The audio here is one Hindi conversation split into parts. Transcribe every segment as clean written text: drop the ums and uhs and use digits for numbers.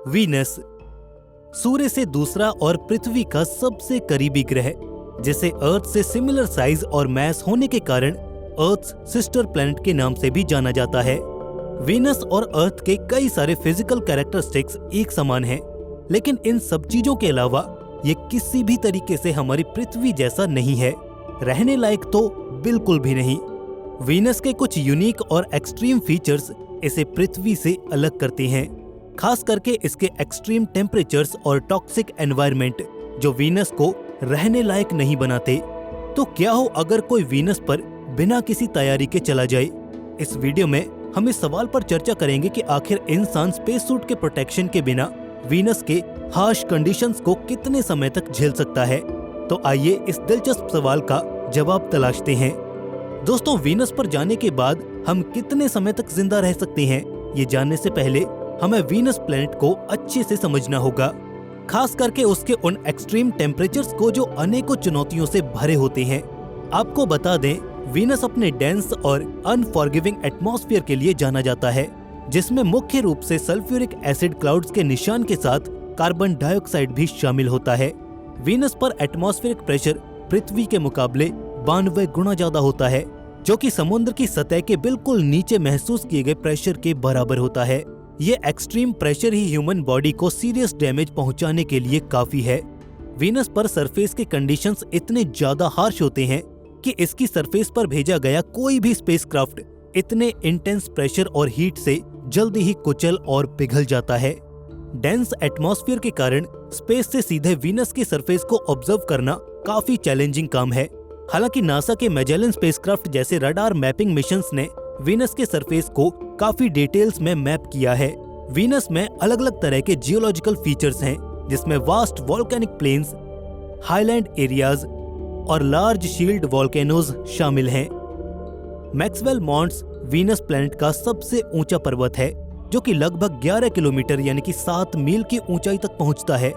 वीनस सूर्य से दूसरा और पृथ्वी का सबसे करीबी ग्रह, जिसे अर्थ से सिमिलर साइज और मैस होने के कारण अर्थ सिस्टर प्लैनेट के नाम से भी जाना जाता है। वीनस और अर्थ के कई सारे फिजिकल कैरेक्टरिस्टिक्स एक समान हैं, लेकिन इन सब चीजों के अलावा ये किसी भी तरीके से हमारी पृथ्वी जैसा नहीं है, रहने लायक तो बिल्कुल भी नहीं। वीनस के कुछ यूनिक और एक्सट्रीम फीचर्स इसे पृथ्वी से अलग करते हैं, खास करके इसके एक्सट्रीम टेम्परेचर्स और टॉक्सिक एनवायरनमेंट जो वीनस को रहने लायक नहीं बनाते। तो क्या हो अगर कोई वीनस पर बिना किसी तैयारी के चला जाए? इस वीडियो में हम इस सवाल पर चर्चा करेंगे कि आखिर इंसान स्पेस सूट के प्रोटेक्शन के बिना वीनस के हार्श कंडीशंस को कितने समय तक झेल सकता है। तो आइए इस दिलचस्प सवाल का जवाब तलाशते हैं। दोस्तों, वीनस पर जाने के बाद हम कितने समय तक जिंदा रह सकते हैं, ये जानने से पहले हमें वीनस प्लैनेट को अच्छे से समझना होगा, खास करके उसके उन एक्सट्रीम टेम्परेचर्स को जो अनेकों चुनौतियों से भरे होते हैं। आपको बता दें, वीनस अपने डेंस और अनफॉरगिविंग एटमॉस्फेयर के लिए जाना जाता है, जिसमें मुख्य रूप से सल्फ्यूरिक एसिड क्लाउड्स के निशान के साथ कार्बन डाइऑक्साइड भी शामिल होता है। वीनस पर एटमॉस्फेरिक प्रेशर पृथ्वी के मुकाबले 92 गुना ज्यादा होता है, जो कि समुद्र की सतह के बिल्कुल नीचे महसूस किए गए प्रेशर के बराबर होता है। ये एक्सट्रीम प्रेशर ही ह्यूमन बॉडी को सीरियस डैमेज पहुंचाने के लिए काफी है। वीनस पर सरफेस के कंडीशंस इतने ज्यादा हार्श होते हैं कि इसकी सरफेस पर भेजा गया कोई भी स्पेसक्राफ्ट इतने इंटेंस प्रेशर और हीट से जल्दी ही कुचल और पिघल जाता है। डेंस एटमॉस्फेयर के कारण स्पेस से सीधे वीनस की सरफेस को ऑब्जर्व करना काफी चैलेंजिंग काम है। हालांकि नासा के मैजेलन स्पेसक्राफ्ट जैसे रडार मैपिंग मिशंस ने वीनस के सरफेस को काफी डिटेल्स में मैप किया है। वीनस में अलग अलग तरह के जियोलॉजिकल फीचर्स हैं, जिसमें vast volcanic plains, highland areas और लार्ज शील्ड वोल्केनोज शामिल हैं। मैक्सवेल माउंट्स वीनस प्लैनेट का सबसे ऊंचा पर्वत है, जो कि लगभग 11 किलोमीटर यानी कि 7 मील की ऊंचाई तक पहुंचता है।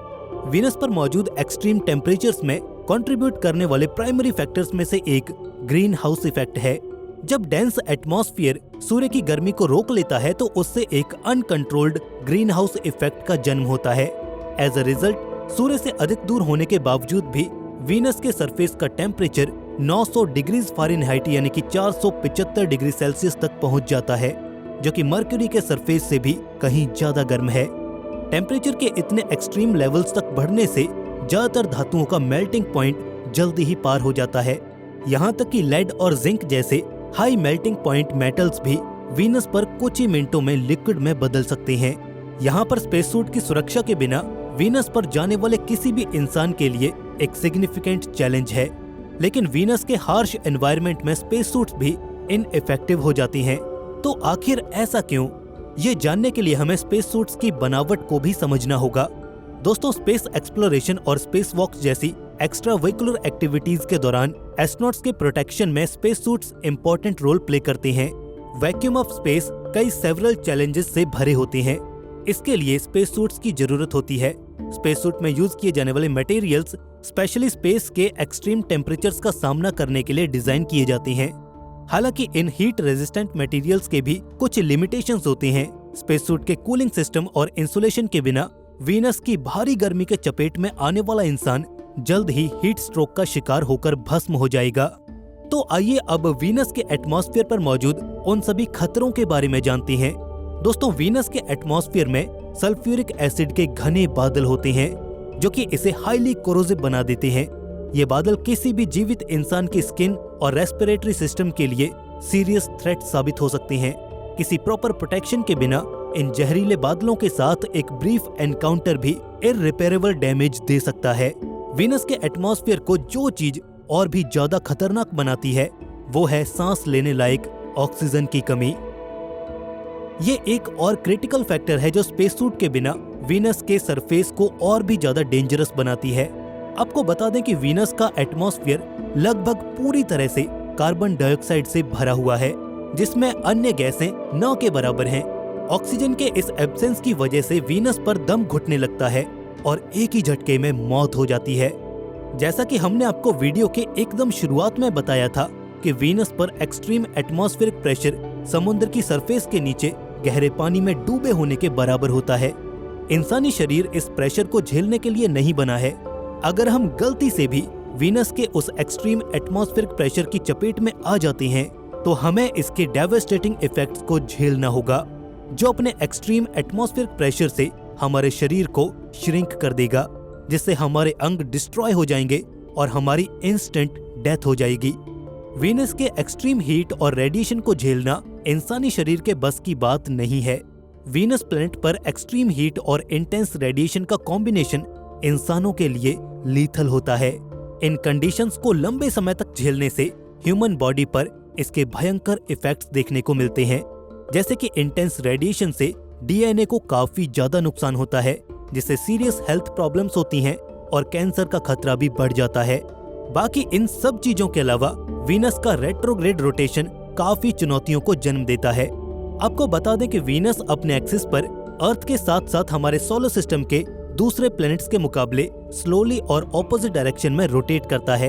वीनस पर मौजूद एक्सट्रीम टेम्परेचर्स में कंट्रीब्यूट करने वाले प्राइमरी फैक्टर्स में से एक ग्रीन हाउस इफेक्ट है। जब डेंस एटमॉस्फेयर सूर्य की गर्मी को रोक लेता है तो उससे एक अनकंट्रोल्ड ग्रीन हाउस इफेक्ट का जन्म होता है। एज अ रिजल्ट, सूर्य से अधिक दूर होने के बावजूद भी वीनस के सरफेस का टेम्परेचर 900 डिग्रीज फ़ारेनहाइट यानी कि 475 डिग्री सेल्सियस तक पहुंच जाता है, जो कि मर्क्यूरी के सरफेस से भी कहीं ज्यादा गर्म है। टेम्परेचर के इतने एक्सट्रीम लेवल्स तक बढ़ने से ज्यादातर धातुओं का मेल्टिंग पॉइंट जल्दी ही पार हो जाता है। यहाँ तक कि लेड और जिंक जैसे हाई मेल्टिंग पॉइंट मेटल्स भी वीनस पर कुछ ही मिनटों में लिक्विड में बदल सकते हैं। यहाँ पर स्पेस सूट की सुरक्षा के बिना वीनस पर जाने वाले किसी भी इंसान के लिए एक सिग्निफिकेंट चैलेंज है। लेकिन वीनस के हार्श एनवायरनमेंट में स्पेस सूट्स भी इनइफेक्टिव हो जाती हैं। तो आखिर ऐसा क्यों? ये जानने के लिए हमें स्पेस सूट्स की बनावट को भी समझना होगा। दोस्तों, स्पेस एक्सप्लोरेशन और स्पेस वॉक्स जैसी एक्स्ट्रा व्हीकुलर एक्टिविटीज के दौरान एस्ट्रोनॉट्स के प्रोटेक्शन में space suits important role play करते हैं। वैक्यूम ऑफ स्पेस कई सेवरल चैलेंजेस से भरे होते हैं। इसके लिए स्पेस सूट्स की जरूरत होती है। स्पेस सूट में यूज किए जाने वाले मटेरियल्स स्पेशली स्पेस के एक्सट्रीम टेम्परेचर्स का सामना करने के लिए डिजाइन किए जाते हैं। हालांकि इन हीट रेजिस्टेंट मटेरियल्स के भी कुछ लिमिटेशंस होते हैं। स्पेस सूट के कूलिंग सिस्टम और इंसुलेशन के बिना वीनस की भारी गर्मी के चपेट में आने वाला इंसान जल्द ही हीट स्ट्रोक का शिकार होकर भस्म हो जाएगा। तो आइए अब वीनस के एटमॉस्फेयर पर मौजूद उन सभी खतरों के बारे में जानते हैं। दोस्तों, वीनस के एटमॉस्फेयर में सल्फ्यूरिक एसिड के घने बादल होते हैं, जो कि इसे हाईली कोरोसिव बना देते हैं। ये बादल किसी भी जीवित इंसान की स्किन और रेस्पिरेटरी सिस्टम के लिए सीरियस थ्रेट साबित हो सकते हैं। किसी प्रॉपर प्रोटेक्शन के बिना इन जहरीले बादलों के साथ एक ब्रीफ एनकाउंटर भी इररिपेरेबल डैमेज दे सकता है। वीनस के एटमॉस्फेयर को जो चीज और भी ज्यादा खतरनाक बनाती है वो है सांस लेने लायक ऑक्सीजन की कमी। ये एक और क्रिटिकल फैक्टर है जो स्पेस सूट के बिना वीनस के सरफेस को और भी ज्यादा डेंजरस बनाती है। आपको बता दें कि वीनस का एटमॉस्फेयर लगभग पूरी तरह से कार्बन डाइऑक्साइड से भरा हुआ है, जिसमें अन्य गैसें न के बराबर हैं। ऑक्सीजन के इस एब्सेंस की वजह से वीनस पर दम घुटने लगता है और एक ही झटके में मौत हो जाती है। जैसा कि हमने आपको वीडियो के एकदम शुरुआत में बताया था कि वीनस पर एक्सट्रीम एटमॉस्फेरिक प्रेशर समुद्र की सरफेस के नीचे गहरे पानी में डूबे होने के बराबर होता है। इंसानी शरीर इस प्रेशर को झेलने के लिए नहीं बना है। अगर हम गलती से भी वीनस के उस एक्सट्रीम एटमॉस्फेरिक प्रेशर की चपेट में आ जाते हैं तो हमें इसके डेवास्टेटिंग इफेक्ट्स को झेलना होगा, जो अपने एक्सट्रीम एटमॉस्फेरिक प्रेशर से हमारे शरीर को श्रिंक कर देगा, जिससे हमारे अंग डिस्ट्रॉय हो जाएंगे और हमारी इंस्टेंट डेथ हो जाएगी। वीनस के एक्सट्रीम हीट और रेडिएशन को झेलना इंसानी शरीर के बस की बात नहीं है। वीनस प्लैनेट पर एक्सट्रीम हीट और इंटेंस रेडिएशन का कॉम्बिनेशन इंसानों के लिए लीथल होता है। इन कंडीशंस को लंबे समय तक झेलने से ह्यूमन बॉडी पर इसके भयंकर इफेक्ट्स देखने को मिलते हैं, जैसे कि इंटेंस रेडिएशन से डीएनए को काफी ज्यादा नुकसान होता है, जिससे सीरियस हेल्थ प्रॉब्लम्स होती हैं और कैंसर का खतरा भी बढ़ जाता है। बाकी इन सब चीजों के अलावा वीनस का रेट्रोग्रेड रोटेशन काफी चुनौतियों को जन्म देता है। आपको बता दें कि वीनस अपने एक्सिस पर अर्थ के साथ साथ हमारे सोलर सिस्टम के दूसरे प्लैनेट्स के मुकाबले स्लोली और ऑपोजिट डायरेक्शन में रोटेट करता है।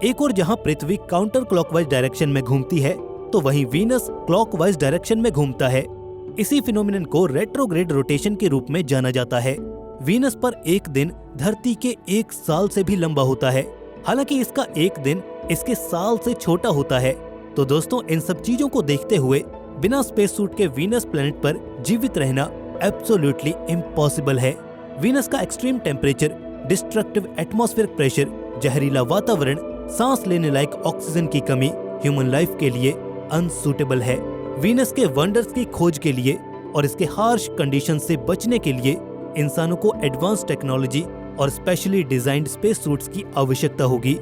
एक और जहां पृथ्वी काउंटर क्लॉकवाइज डायरेक्शन में घूमती है, तो वहीं वीनस क्लॉकवाइज डायरेक्शन में घूमता है। इसी फिनोमिनन को रेट्रोग्रेड रोटेशन के रूप में जाना जाता है। वीनस पर एक दिन धरती के 1 साल से भी लंबा होता है, हालांकि इसका एक दिन इसके साल से छोटा होता है। तो दोस्तों, इन सब चीजों को देखते हुए बिना स्पेस सूट के वीनस प्लैनेट पर जीवित रहना एब्सोल्युटली इम्पॉसिबल है। वीनस का extreme temperature, destructive atmospheric pressure, जहरीला वातावरण, सांस लेने लायक ऑक्सीजन की कमी ह्यूमन लाइफ के लिए अनसूटेबल है। वीनस के वंडर्स की खोज के लिए और इसके हार्श कंडीशन से बचने के लिए इंसानों को एडवांस टेक्नोलॉजी और स्पेशली डिजाइन्ड स्पेस सूट्स की आवश्यकता होगी।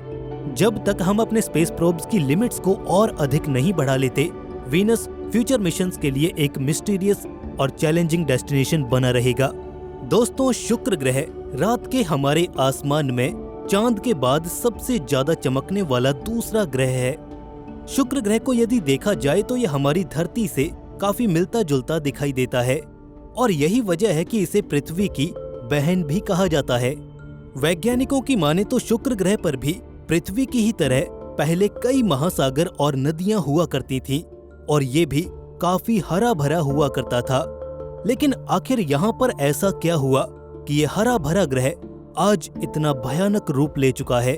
जब तक हम अपने स्पेस प्रोब्स की लिमिट्स को और अधिक नहीं बढ़ा लेते, वीनस फ्यूचर मिशंस के लिए एक मिस्टीरियस और चैलेंजिंग डेस्टिनेशन बना रहेगा। दोस्तों, शुक्र ग्रह रात के हमारे आसमान में चांद के बाद सबसे ज्यादा चमकने वाला दूसरा ग्रह है। शुक्र ग्रह को यदि देखा जाए तो यह हमारी धरती से काफी मिलता जुलता दिखाई देता है और यही वजह है कि इसे पृथ्वी की बहन भी कहा जाता है। वैज्ञानिकों की माने तो शुक्र ग्रह पर भी पृथ्वी की ही तरह पहले कई महासागर और नदियां हुआ करती थीं और ये भी काफी हरा भरा हुआ करता था। लेकिन आखिर यहाँ पर ऐसा क्या हुआ कि ये हरा भरा ग्रह आज इतना भयानक रूप ले चुका है?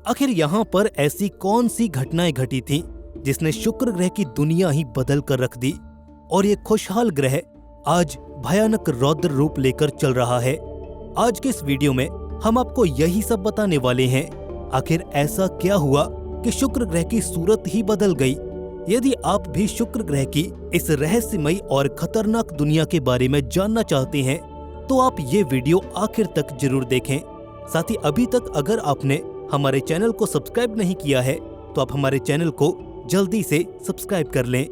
आखिर यहाँ पर ऐसी कौन सी घटनाएं घटी थीं जिसने शुक्र ग्रह की दुनिया ही बदल कर रख दी और ये खुशहाल ग्रह आज भयानक रौद्र रूप लेकर चल रहा है? आज के इस वीडियो में हम आपको यही सब बताने वाले हैं। आखिर ऐसा क्या हुआ कि शुक्र ग्रह की सूरत ही बदल गई? यदि आप भी शुक्र ग्रह की इस रहस्यमयी और खतरनाक दुनिया के बारे में जानना चाहते हैं तो आप ये वीडियो आखिर तक जरूर देखें। साथ ही अभी तक अगर आपने हमारे चैनल को सब्सक्राइब नहीं किया है तो आप हमारे चैनल को जल्दी से सब्सक्राइब कर लें।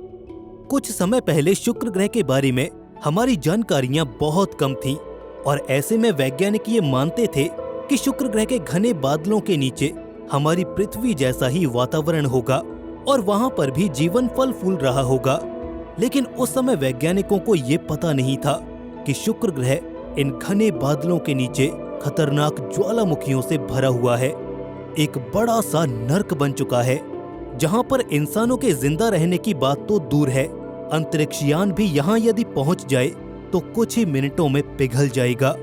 कुछ समय पहले शुक्र ग्रह के बारे में हमारी जानकारियां बहुत कम थीं और ऐसे में वैज्ञानिक ये मानते थे कि शुक्र ग्रह के घने बादलों के नीचे हमारी पृथ्वी जैसा ही वातावरण होगा और वहां पर भी जीवन फल फूल रहा होगा। लेकिन उस समय वैज्ञानिकों को ये पता नहीं था कि शुक्र ग्रह इन घने बादलों के नीचे खतरनाक ज्वालामुखियों से भरा हुआ है। एक बड़ा सा नर्क बन चुका है जहां पर इंसानों के जिंदा रहने की बात तो दूर है, अंतरिक्षयान भी यहां यदि पहुंच जाए तो कुछ ही मिनटों में पिघल जाएगा।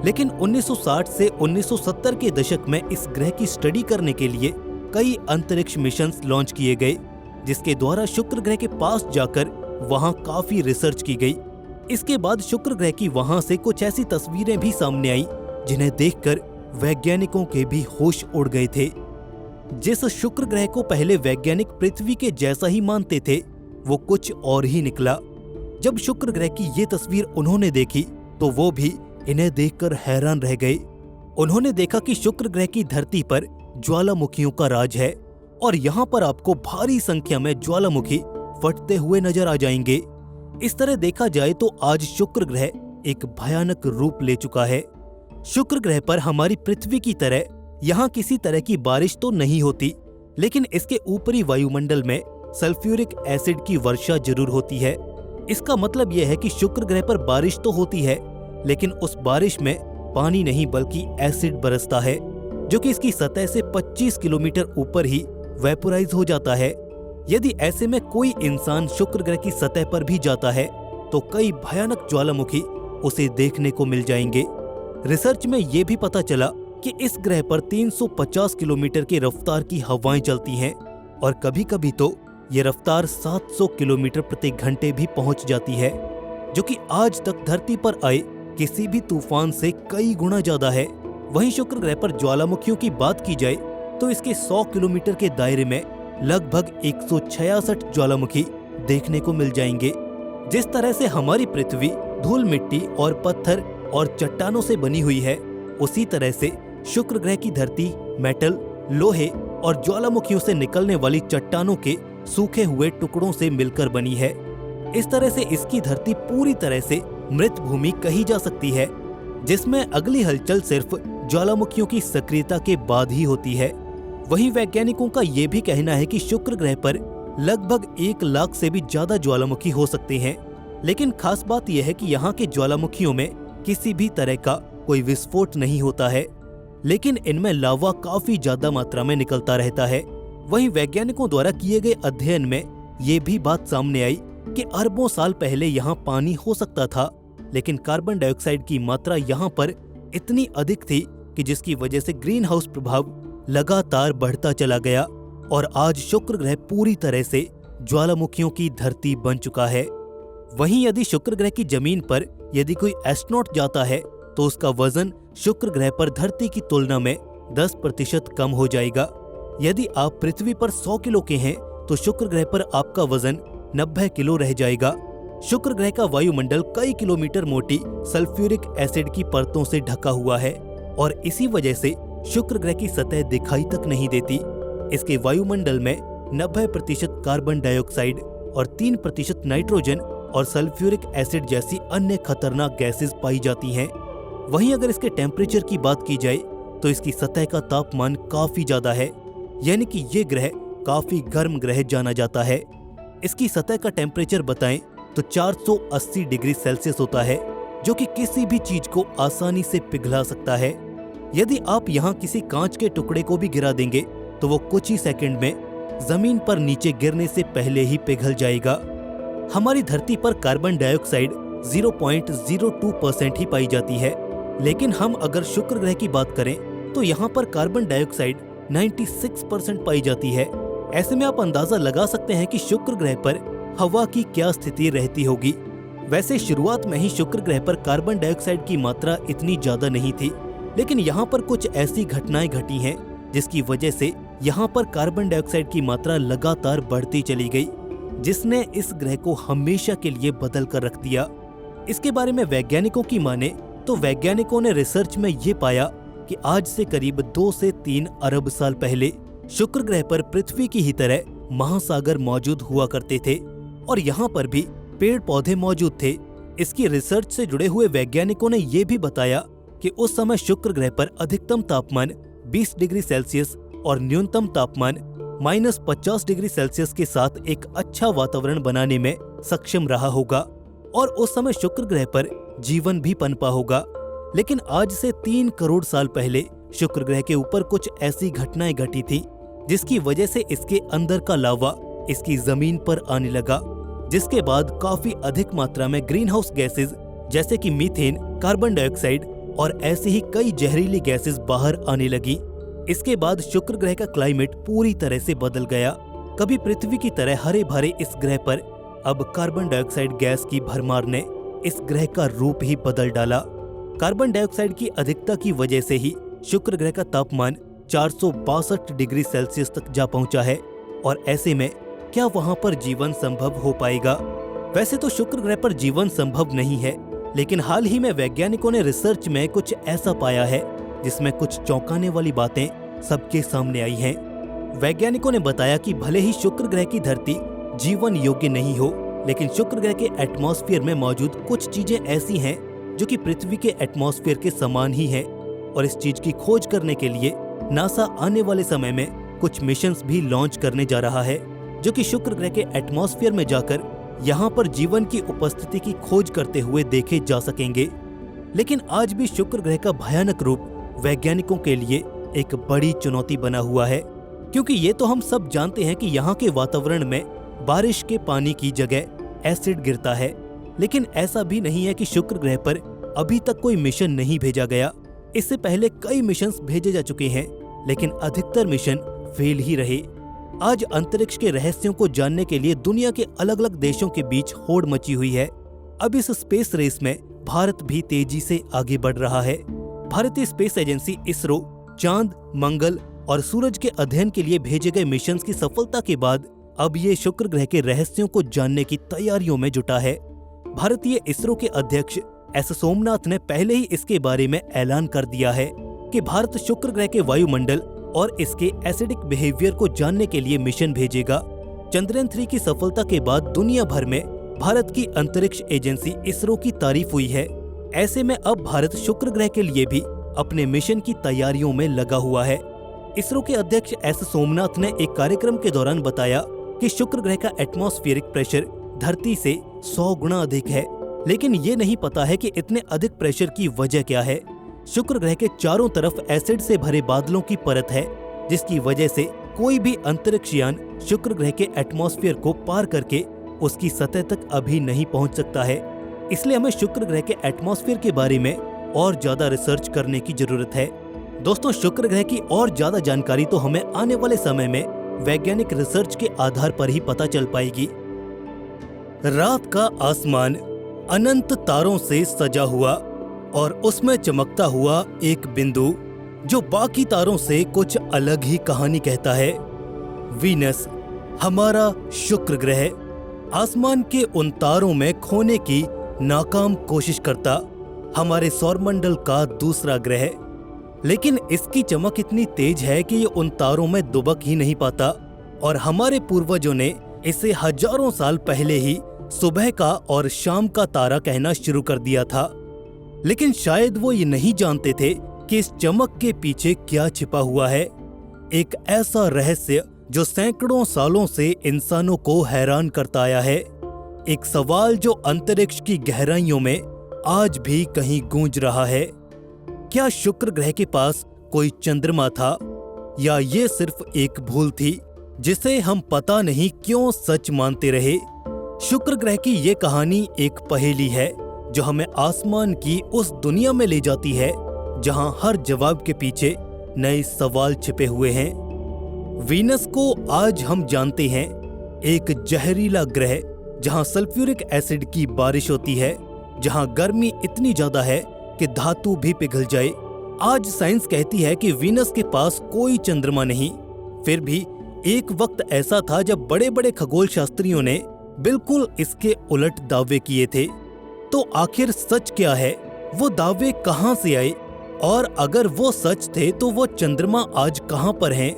लेकिन 1960 से 1970 के दशक में इस ग्रह की स्टडी करने के लिए कई अंतरिक्ष मिशंस लॉन्च किए गए, जिसके द्वारा शुक्र ग्रह के पास जाकर वहां काफी रिसर्च की गई। इसके बाद शुक्र ग्रह की वहां से कुछ ऐसी तस्वीरें भी सामने आई जिन्हें देखकर वैज्ञानिकों के भी होश उड़ गए थे। जिस शुक्र ग्रह को पहले वैज्ञानिक पृथ्वी के जैसा ही मानते थे, वो कुछ और ही निकला। जब शुक्र ग्रह की ये तस्वीर उन्होंने देखी तो वो भी इन्हें देखकर हैरान रह गए। उन्होंने देखा कि शुक्र ग्रह की धरती पर ज्वालामुखियों का राज है और यहाँ पर आपको भारी संख्या में ज्वालामुखी फटते हुए नजर आ जाएंगे। इस तरह देखा जाए तो आज शुक्र ग्रह एक भयानक रूप ले चुका है। शुक्र ग्रह पर हमारी पृथ्वी की तरह यहाँ किसी तरह की बारिश तो नहीं होती, लेकिन इसके ऊपरी वायुमंडल में सल्फ्यूरिक एसिड की वर्षा जरूर होती है। इसका मतलब यह है कि शुक्र ग्रह पर बारिश तो होती है, लेकिन उस बारिश में पानी नहीं बल्कि एसिड बरसता है, जो कि इसकी सतह से 25 किलोमीटर ऊपर ही वेपोराइज हो जाता है। यदि ऐसे में कोई इंसान शुक्र ग्रह की सतह पर भी जाता है तो कई भयानक ज्वालामुखी उसे देखने को मिल जाएंगे। रिसर्च में ये भी पता चला कि इस ग्रह पर 350 किलोमीटर की रफ्तार की हवाएं चलती हैं और कभी-कभी तो ये रफ्तार 700 किलोमीटर प्रति घंटे भी पहुंच जाती है, जो कि आज तक धरती पर आए किसी भी तूफान से कई गुना ज्यादा है। वहीं शुक्र ग्रह पर ज्वालामुखियों की बात की जाए तो इसके 100 किलोमीटर के दायरे में लगभग 166 ज्वालामुखी देखने को मिल जाएंगे। जिस तरह से हमारी पृथ्वी धूल मिट्टी और पत्थर और चट्टानों से बनी हुई है, उसी तरह से शुक्र ग्रह की धरती मेटल, लोहे और ज्वालामुखियों से निकलने वाली चट्टानों के सूखे हुए टुकड़ों से मिलकर बनी है। इस तरह से इसकी धरती पूरी तरह से मृत भूमि कही जा सकती है, जिसमें अगली हलचल सिर्फ ज्वालामुखियों की सक्रियता के बाद ही होती है। वहीं वैज्ञानिकों का ये भी कहना है कि शुक्र ग्रह पर लगभग 1 लाख से भी ज्यादा ज्वालामुखी हो सकते हैं, लेकिन खास बात यह है कि यहाँ के ज्वालामुखियों में किसी भी तरह का कोई विस्फोट नहीं होता है, लेकिन इनमें लावा काफी ज्यादा मात्रा में निकलता रहता है। वहीं वैज्ञानिकों द्वारा किए गए अध्ययन में ये भी बात सामने आई कि अरबों साल पहले यहाँ पानी हो सकता था, लेकिन कार्बन डाइऑक्साइड की मात्रा यहाँ पर इतनी अधिक थी कि जिसकी वजह से ग्रीन हाउस प्रभाव लगातार बढ़ता चला गया और आज शुक्र ग्रह पूरी तरह से ज्वालामुखियों की धरती बन चुका है। वहीं यदि शुक्र ग्रह की जमीन पर यदि कोई एस्ट्रोनॉट जाता है तो उसका वजन शुक्र ग्रह पर धरती की तुलना में 10% कम हो जाएगा। यदि आप पृथ्वी पर 100 किलो के हैं तो शुक्र ग्रह पर आपका वजन 90 किलो रह जाएगा। शुक्र ग्रह का वायुमंडल कई किलोमीटर मोटी सल्फ्यूरिक एसिड की परतों से ढका हुआ है और इसी वजह से शुक्र ग्रह की सतह दिखाई तक नहीं देती। इसके वायुमंडल में 90% कार्बन डाइऑक्साइड और 3% नाइट्रोजन और सल्फ्यूरिक एसिड जैसी अन्य खतरनाक गैसेस पाई जाती हैं। वहीं अगर इसके टेम्परेचर की बात की जाए तो इसकी सतह का तापमान काफी ज्यादा है, यानी कि ये ग्रह काफी गर्म ग्रह जाना जाता है। इसकी सतह का टेम्परेचर बताएं तो 480 डिग्री सेल्सियस होता है, जो कि किसी भी चीज को आसानी से पिघला सकता है। यदि आप यहाँ किसी कांच के टुकड़े को भी गिरा देंगे तो वो कुछ ही सेकंड में जमीन पर नीचे गिरने से पहले ही पिघल जाएगा। हमारी धरती पर कार्बन डाइऑक्साइड 0.02% ही पाई जाती है, लेकिन हम अगर शुक्र ग्रह की बात करें तो यहाँ पर कार्बन डाइऑक्साइड 96% पाई जाती है। ऐसे में आप अंदाजा लगा सकते हैं कि शुक्र ग्रह पर हवा की क्या स्थिति रहती होगी। वैसे शुरुआत में ही शुक्र ग्रह पर कार्बन डाइऑक्साइड की मात्रा इतनी ज्यादा नहीं थी, लेकिन यहाँ पर कुछ ऐसी घटनाएं घटी हैं जिसकी वजह से यहाँ पर कार्बन डाइऑक्साइड की मात्रा लगातार बढ़ती चली गई, जिसने इस ग्रह को हमेशा के लिए बदल कर रख दिया। इसके बारे में वैज्ञानिकों की माने तो वैज्ञानिकों ने रिसर्च में ये पाया कि आज से करीब 2 से 3 अरब साल पहले शुक्र ग्रह पर पृथ्वी की ही तरह महासागर मौजूद हुआ करते थे और यहाँ पर भी पेड़ पौधे मौजूद थे। इसकी रिसर्च से जुड़े हुए वैज्ञानिकों ने ये भी बताया कि उस समय शुक्र ग्रह पर अधिकतम तापमान 20 डिग्री सेल्सियस और न्यूनतम तापमान -50 डिग्री सेल्सियस के साथ एक अच्छा वातावरण बनाने में सक्षम रहा होगा और उस समय शुक्र ग्रह पर जीवन भी पनपा होगा। लेकिन आज से 3 करोड़ साल पहले शुक्र ग्रह के ऊपर कुछ ऐसी घटनाएं घटी थी जिसकी वजह से इसके अंदर का लावा इसकी जमीन पर आने लगा, जिसके बाद काफी अधिक मात्रा में ग्रीन हाउस गैसेज जैसे कि मीथेन, कार्बन डाइऑक्साइड और ऐसी ही कई जहरीली गैसेस बाहर आने लगी। इसके बाद शुक्र ग्रह का क्लाइमेट पूरी तरह से बदल गया। कभी पृथ्वी की तरह हरे भरे इस ग्रह पर अब कार्बन डाइऑक्साइड गैस की भरमार ने इस ग्रह का रूप ही बदल डाला। कार्बन डाइऑक्साइड की अधिकता की वजह से ही शुक्र ग्रह का तापमान 462 डिग्री सेल्सियस तक जा पहुंचा है और ऐसे में क्या वहां पर जीवन संभव हो पाएगा? वैसे तो शुक्र ग्रह पर जीवन संभव नहीं है, लेकिन हाल ही में वैज्ञानिकों ने रिसर्च में कुछ ऐसा पाया है जिसमें कुछ चौंकाने वाली बातें सबके सामने आई हैं। वैज्ञानिकों ने बताया कि भले ही शुक्र ग्रह की धरती जीवन योग्य नहीं हो, लेकिन शुक्र ग्रह के एटमॉस्फेयर में मौजूद कुछ चीजें ऐसी हैं जो कि पृथ्वी के एटमॉस्फेयर के समान ही हैं और इस चीज की खोज करने के लिए नासा आने वाले समय में कुछ मिशंस भी लॉन्च करने जा रहा है, जो कि शुक्र ग्रह के एटमॉस्फेयर में जाकर यहाँ पर जीवन की उपस्थिति की खोज करते हुए देखे जा सकेंगे। लेकिन आज भी शुक्र ग्रह का भयानक रूप वैज्ञानिकों के लिए एक बड़ी चुनौती बना हुआ है, क्योंकि ये तो हम सब जानते हैं कि यहाँ के वातावरण में बारिश के पानी की जगह एसिड गिरता है, लेकिन ऐसा भी नहीं है कि शुक्र ग्रह पर अभी तक कोई मिशन नहीं भेजा गया। इससे पहले कई मिशंस भेजे जा चुके हैं, लेकिन अधिकतर मिशन फेल ही रहे। आज अंतरिक्ष के रहस्यों को जानने के लिए दुनिया के अलग अलग देशों के बीच होड़ मची हुई है। अब इस स्पेस रेस में भारत भी तेजी से आगे बढ़ रहा है। भारतीय स्पेस एजेंसी इसरो चांद, मंगल और सूरज के अध्ययन के लिए भेजे गए मिशन की सफलता के बाद अब ये शुक्र ग्रह के रहस्यों को जानने की तैयारियों में जुटा है। भारतीय इसरो के अध्यक्ष एस सोमनाथ ने पहले ही इसके बारे में ऐलान कर दिया है कि भारत शुक्र ग्रह के वायुमंडल और इसके एसिडिक बिहेवियर को जानने के लिए मिशन भेजेगा। चंद्रयान 3 की सफलता के बाद दुनिया भर में भारत की अंतरिक्ष एजेंसी इसरो की तारीफ हुई है। ऐसे में अब भारत शुक्र ग्रह के लिए भी अपने मिशन की तैयारियों में लगा हुआ है। इसरो के अध्यक्ष एस सोमनाथ ने एक कार्यक्रम के दौरान बताया कि शुक्र ग्रह का एटमॉस्फेरिक प्रेशर धरती से 100 गुना अधिक है, लेकिन ये नहीं पता है कि इतने अधिक प्रेशर की वजह क्या है। शुक्र ग्रह के चारों तरफ एसिड से भरे बादलों की परत है, जिसकी वजह से कोई भी अंतरिक्ष यान शुक्र ग्रह के एटमॉस्फेयर को पार करके उसकी सतह तक अभी नहीं पहुंच सकता है। इसलिए हमें शुक्र ग्रह के एटमॉस्फेयर के बारे में और ज्यादा रिसर्च करने की जरूरत है। दोस्तों, शुक्र ग्रह की और ज्यादा जानकारी तो हमें आने वाले समय में वैज्ञानिक रिसर्च के आधार पर ही पता चल पाएगी। रात का आसमान अनंत तारों से सजा हुआ और उसमें चमकता हुआ एक बिंदु जो बाकी तारों से कुछ अलग ही कहानी कहता है। वीनस, हमारा शुक्र ग्रह, आसमान के उन तारों में खोने की नाकाम कोशिश करता हमारे सौरमंडल का दूसरा ग्रह, लेकिन इसकी चमक इतनी तेज है कि ये उन तारों में दुबक ही नहीं पाता और हमारे पूर्वजों ने इसे हजारों साल पहले ही सुबह का और शाम का तारा कहना शुरू कर दिया था। लेकिन शायद वो ये नहीं जानते थे कि इस चमक के पीछे क्या छिपा हुआ है। एक ऐसा रहस्य जो सैकड़ों सालों से इंसानों को हैरान करता आया है। एक सवाल जो अंतरिक्ष की गहराइयों में आज भी कहीं गूंज रहा है। क्या शुक्र ग्रह के पास कोई चंद्रमा था या ये सिर्फ एक भूल थी जिसे हम पता नहीं क्यों सच मानते रहे? शुक्र ग्रह की ये कहानी एक पहेली है जो हमें आसमान की उस दुनिया में ले जाती है जहां हर जवाब के पीछे नए सवाल छिपे हुए हैं। वीनस को आज हम जानते हैं एक जहरीला ग्रह जहां सल्फ्यूरिक एसिड की बारिश होती है, जहां गर्मी इतनी ज्यादा है कि धातु भी पिघल जाए। आज साइंस कहती है कि वीनस के पास कोई चंद्रमा नहीं। फिर भी एक वक्त ऐसा था जब बड़े बड़े खगोल शास्त्रियों ने बिल्कुल इसके उलट दावे किए थे। तो आखिर सच क्या है? वो दावे कहां से आए? और अगर वो सच थे तो वो चंद्रमा आज कहां पर हैं?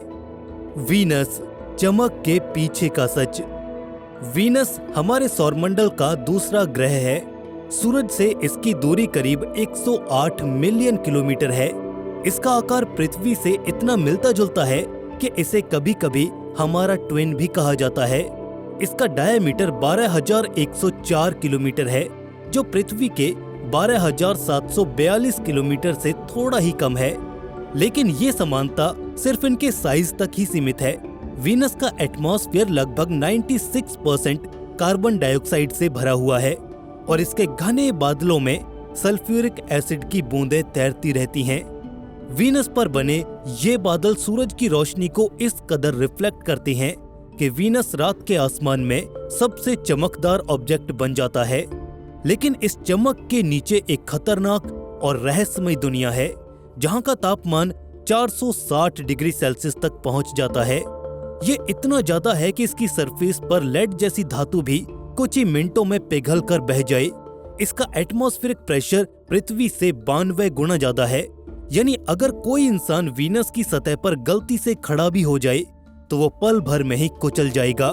वीनस, चमक के पीछे का सच। वीनस हमारे सौरमंडल का दूसरा ग्रह है। सूरज से इसकी दूरी करीब 108 मिलियन किलोमीटर है। इसका आकार पृथ्वी से इतना मिलता जुलता है कि इसे कभी कभी हमारा ट्विन भी कहा जाता है। इसका डायमीटर 12,104 किलोमीटर है, जो पृथ्वी के 12,742 किलोमीटर से थोड़ा ही कम है। लेकिन ये समानता सिर्फ इनके साइज तक ही सीमित है। वीनस का एटमॉस्फेयर लगभग 96% कार्बन डाइऑक्साइड से भरा हुआ है और इसके घने बादलों में सल्फ्यूरिक एसिड की बूंदें तैरती रहती हैं। वीनस पर बने ये बादल सूरज की रोशनी को इस कदर रिफ्लेक्ट करते हैं कि वीनस रात के आसमान में सबसे चमकदार ऑब्जेक्ट बन जाता है। लेकिन इस चमक के नीचे एक खतरनाक और रहस्यमय दुनिया है, जहां का तापमान 460 डिग्री सेल्सियस तक पहुंच जाता है। ये इतना ज्यादा है कि इसकी सरफेस पर लेड जैसी धातु भी कुछ ही मिनटों में पिघल कर बह जाए। इसका एटमॉस्फेरिक प्रेशर पृथ्वी से 92 गुना ज्यादा है। यानी अगर कोई इंसान वीनस की सतह पर गलती से खड़ा भी हो जाए तो वो पल भर में ही कुचल जाएगा।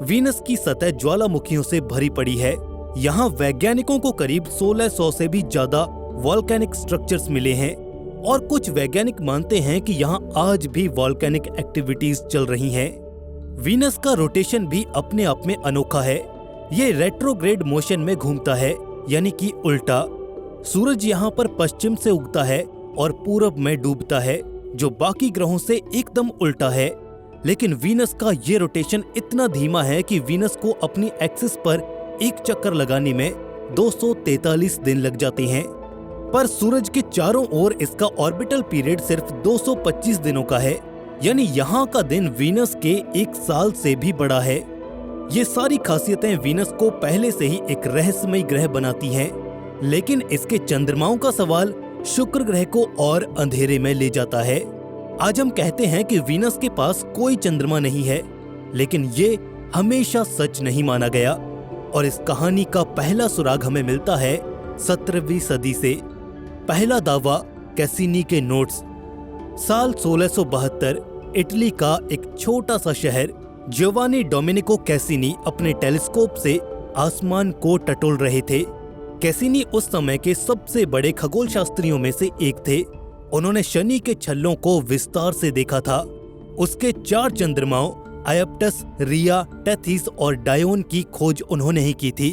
वीनस की सतह ज्वालामुखियों से भरी पड़ी है। यहाँ वैज्ञानिकों को करीब 1600 से भी ज्यादा वॉल्केनिक स्ट्रक्चर्स मिले हैं और कुछ वैज्ञानिक मानते हैं कि यहाँ आज भी वॉल्केनिक एक्टिविटीज चल रही हैं। वीनस का रोटेशन भी अपने आप में अनोखा है। ये रेट्रोग्रेड मोशन में घूमता है, यानी कि उल्टा। सूरज यहाँ पर पश्चिम से उगता है और पूरब में डूबता है, जो बाकी ग्रहों से एकदम उल्टा है। लेकिन वीनस का ये रोटेशन इतना धीमा है कि वीनस को अपनी एक्सिस पर एक चक्कर लगाने में 243 दिन लग जाते हैं, पर सूरज के चारों ओर इसका ऑर्बिटल पीरियड सिर्फ 225 दिनों का है, यानी यहाँ का दिन वीनस के 1 साल से भी बड़ा है। ये सारी खासियतें वीनस को पहले से ही एक रहस्यमयी ग्रह बनाती हैं, लेकिन इसके चंद्रमाओं का सवाल शुक्र ग्रह को और अंधेरे में ले जाता है। आज हम कहते हैं कि वीनस के पास कोई चंद्रमा नहीं है, लेकिन ये हमेशा सच नहीं माना गया और इस कहानी का पहला सुराग हमें मिलता है 17वीं सदी से। पहला दावा कैसिनी के नोट्स। साल 1672 इटली का एक छोटा सा शहर जियोवानी डोमेनिको कैसिनी अपने टेलीस्कोप से आसमान को टटोल रहे थे। कैसिनी उस समय के सबसे बड़े खगोल शास्त्रियों में से एक थे। उन्होंने शनि के छल्लों को विस्तार से देखा था। उसके 4 चंद्रमाओं आयप्टस, रिया, टेथिस और डायोन की खोज उन्होंने ही की थी।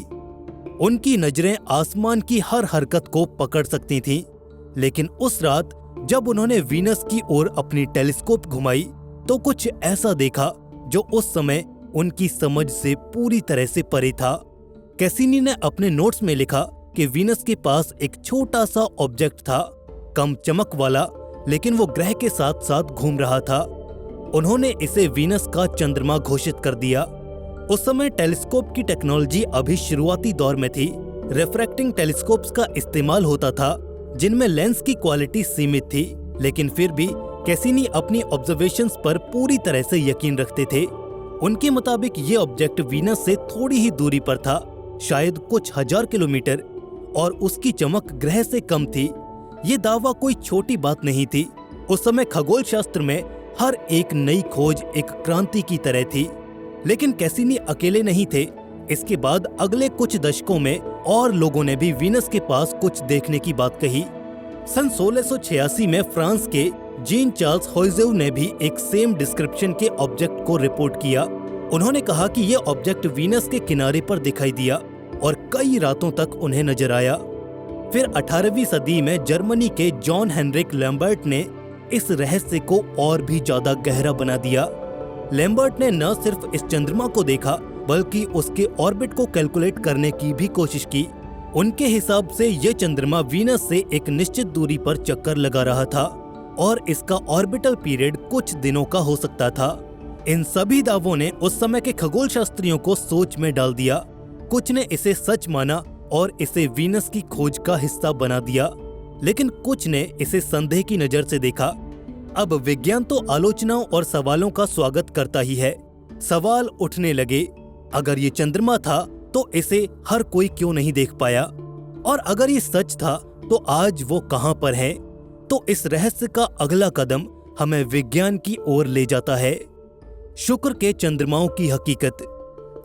उनकी नजरें आसमान की हर हरकत को पकड़ सकती थीं, लेकिन उस रात जब उन्होंने वीनस की ओर अपनी टेलीस्कोप घुमाई तो कुछ ऐसा देखा जो उस समय उनकी समझ से पूरी तरह से परे था। कैसिनी ने अपने नोट्स में लिखा कि वीनस के पास एक छोटा सा ऑब्जेक्ट था, कम चमक वाला, लेकिन वो ग्रह के साथ साथ घूम रहा था। उन्होंने इसे वीनस का चंद्रमा घोषित कर दिया। उस समय टेलीस्कोप की टेक्नोलॉजी अभी शुरुआती दौर में थी। रिफ्रैक्टिंग टेलीस्कोप्स का इस्तेमाल होता था, जिनमें लेंस की क्वालिटी सीमित थी, लेकिन फिर भी कैसिनी अपनी ऑब्जर्वेशंस पर पूरी तरह से यकीन रखते थे। उनके मुताबिक ये ऑब्जेक्ट वीनस से थोड़ी ही दूरी पर था, शायद कुछ 1000 किलोमीटर, और उसकी चमक ग्रह से कम थी। ये दावा कोई छोटी बात नहीं थी। उस समय खगोल शास्त्र में हर एक नई खोज एक क्रांति की तरह थी। लेकिन कैसिनी अकेले नहीं थे। इसके बाद अगले कुछ दशकों में और लोगों ने भी वीनस के पास कुछ देखने की बात कही। सन 1686 में फ्रांस के जीन चार्ल्स होइजेव ने भी एक सेम डिस्क्रिप्शन के ऑब्जेक्ट को रिपोर्ट किया। उन्होंने कहा कि यह ऑब्जेक्ट वीनस के किनारे पर दिखाई दिया और कई रातों तक उन्हें नजर आया। फिर 18वीं सदी में जर्मनी के जॉन हेनरिक लैम्बर्ट ने इस रहस्य को और भी ज्यादा गहरा बना दिया। लैम्बर्ट ने न सिर्फ इस चंद्रमा को देखा, बल्कि उसके ऑर्बिट को कैलकुलेट करने की भी कोशिश की। उनके हिसाब से यह चंद्रमा वीनस से एक निश्चित दूरी पर चक्कर लगा रहा था और इसका ऑर्बिटल पीरियड कुछ दिनों का हो सकता था। इन सभी दावों ने उस समय के खगोल शास्त्रियों को सोच में डाल दिया। कुछ ने इसे सच माना और इसे वीनस की खोज का हिस्सा बना दिया, लेकिन कुछ ने इसे संदेह की नजर से देखा। अब विज्ञान तो आलोचनाओं और सवालों का स्वागत करता ही है। सवाल उठने लगे, अगर ये चंद्रमा था तो इसे हर कोई क्यों नहीं देख पाया, और अगर ये सच था तो आज वो कहां पर है। तो इस रहस्य का अगला कदम हमें विज्ञान की ओर ले जाता है। शुक्र के चंद्रमाओं की हकीकत।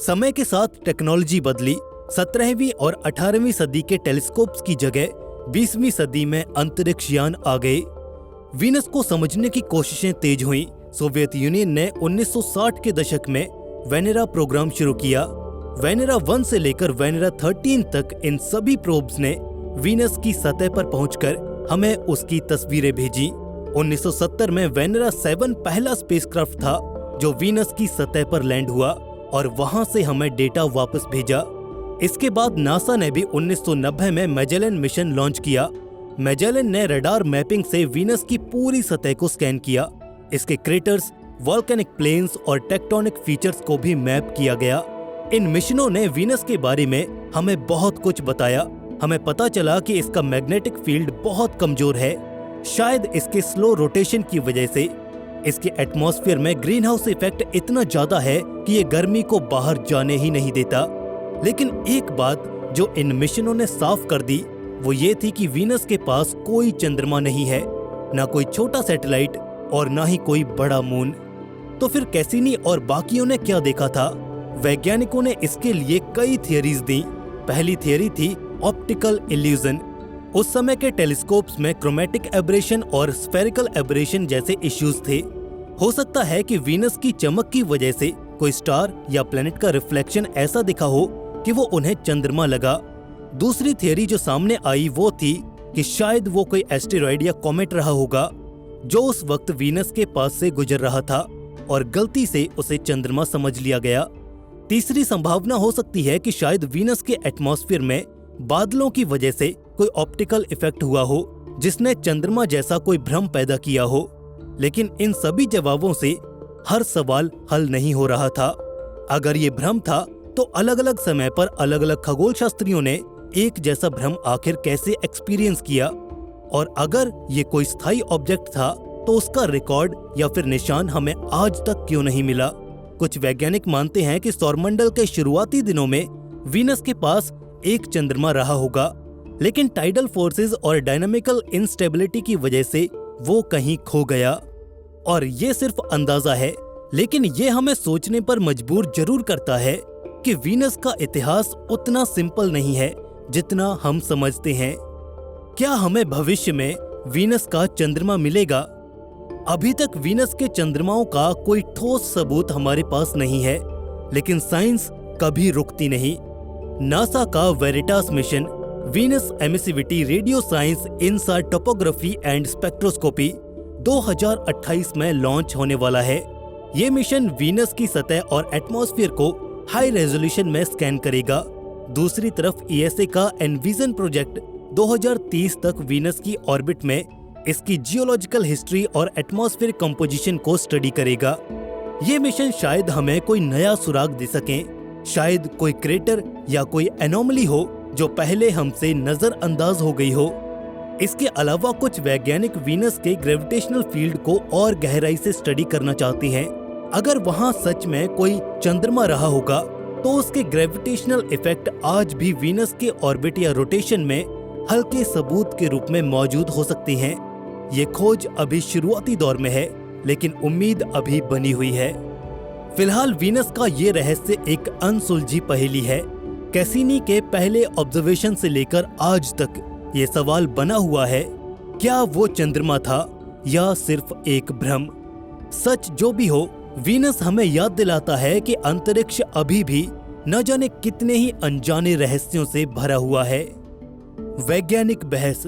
समय के साथ टेक्नोलॉजी बदली। 17वीं और 18वीं सदी के टेलीस्कोप्स की जगह 20वीं सदी में अंतरिक्ष यान आ गए। वीनस को समझने की कोशिशें तेज हुई। सोवियत यूनियन ने 1960 के दशक में वेनेरा प्रोग्राम शुरू किया। वेनेरा 1 से लेकर वेनेरा 13 तक इन सभी प्रोब्स ने वीनस की सतह पर पहुंचकर हमें उसकी तस्वीरें भेजी। 1970 में वेनेरा 7 पहला स्पेसक्राफ्ट था जो वीनस की सतह पर लैंड हुआ और वहां से हमें डेटा वापस भेजा। इसके बाद नासा ने भी 1990 में मैजेलन मिशन लॉन्च किया। मैजेलन ने रडार मैपिंग से वीनस की पूरी सतह को स्कैन किया। इसके क्रेटर्स, वॉल्केनिक प्लेन्स और टेक्टोनिक फीचर्स को भी मैप किया गया। इन मिशनों ने वीनस के बारे में हमें बहुत कुछ बताया। हमें पता चला कि इसका मैग्नेटिक फील्ड बहुत कमजोर है, शायद इसके स्लो रोटेशन की वजह से। इसके एटमॉस्फेयर में ग्रीन हाउस इफेक्ट इतना ज्यादा है कि ये गर्मी को बाहर जाने ही नहीं देता। लेकिन एक बात जो इन मिशनों ने साफ कर दी वो ये थी कि वीनस के पास कोई चंद्रमा नहीं है, ना कोई छोटा सैटेलाइट और ना ही कोई बड़ा मून। तो फिर कैसिनी और बाकियों ने क्या देखा था? वैज्ञानिकों ने इसके लिए कई थियरीज दी। पहली थियरी थी ऑप्टिकल इल्यूजन। उस समय के टेलीस्कोप्स में क्रोमेटिक एब्रेशन और स्फेरिकल एब्रेशन जैसे इश्यूज थे। हो सकता है कि वीनस की चमक की वजह से कोई स्टार या प्लेनेट का रिफ्लेक्शन ऐसा दिखा हो कि वो उन्हें चंद्रमा लगा। दूसरी थियरी जो सामने आई वो थी कि शायद वो कोई एस्टेरॉयड या कॉमेट रहा होगा जो उस वक्त वीनस के पास से गुजर रहा था और गलती से उसे चंद्रमा समझ लिया गया। तीसरी संभावना हो सकती है कि शायद वीनस के एटमॉस्फेयर में बादलों की वजह से कोई ऑप्टिकल इफेक्ट हुआ हो जिसने चंद्रमा जैसा कोई भ्रम पैदा किया हो। लेकिन इन सभी जवाबों से हर सवाल हल नहीं हो रहा था। अगर ये भ्रम था तो अलग अलग समय पर अलग अलग खगोल शास्त्रियों ने एक जैसा भ्रम आखिर कैसे एक्सपीरियंस किया, और अगर ये कोई स्थायी ऑब्जेक्ट था तो उसका रिकॉर्ड या फिर निशान हमें आज तक क्यों नहीं मिला। कुछ वैज्ञानिक मानते हैं कि सौरमंडल के शुरुआती दिनों में वीनस के पास एक चंद्रमा रहा होगा, लेकिन टाइडल फोर्सेस और डायनामिकल इंस्टेबिलिटी की वजह से वो कहीं खो गया। और ये सिर्फ अंदाजा है, लेकिन ये हमें सोचने पर मजबूर जरूर करता है कि वीनस का इतिहास उतना सिंपल नहीं है जितना हम समझते हैं। क्या हमें भविष्य में वीनस का चंद्रमा मिलेगा? अभी तक वीनस के चंद्रमाओं का कोई ठोस सबूत हमारे पास नहीं है, लेकिन साइंस कभी रुकती नहीं। नासा का Veritas mission Venus emissivity radio science InSAR topography and spectroscopy 2028 में लॉन्च होने वाला है। ये मिशन वीनस की सतह और एटमॉस्फेयर को हाई रेजोल्यूशन में स्कैन करेगा। दूसरी तरफ ईएसए का एनविजन प्रोजेक्ट 2030 तक वीनस की ऑर्बिट में इसकी जियोलॉजिकल हिस्ट्री और एटमॉस्फेयर कंपोजिशन को स्टडी करेगा। ये मिशन शायद हमें कोई नया सुराग दे सकें, शायद कोई क्रेटर या कोई एनोमली हो जो पहले हमसे नजरअंदाज हो गई हो। इसके अलावा कुछ वैज्ञानिक वीनस के ग्रेविटेशनल फील्ड को और गहराई से स्टडी करना चाहते हैं। अगर वहां सच में कोई चंद्रमा रहा होगा तो उसके ग्रेविटेशनल इफेक्ट आज भी वीनस के ऑर्बिट या रोटेशन में हल्के सबूत के रूप में मौजूद हो सकते हैं। ये खोज अभी शुरुआती दौर में है, लेकिन उम्मीद अभी बनी हुई है। फिलहाल वीनस का ये रहस्य एक अनसुलझी पहेली है। कैसिनी के पहले ऑब्जर्वेशन से लेकर आज तक ये सवाल बना हुआ है, क्या वो चंद्रमा था या सिर्फ एक भ्रम? सच जो भी हो, वीनस हमें याद दिलाता है कि अंतरिक्ष अभी भी न जाने कितने ही अनजाने रहस्यों से भरा हुआ है। वैज्ञानिक बहस।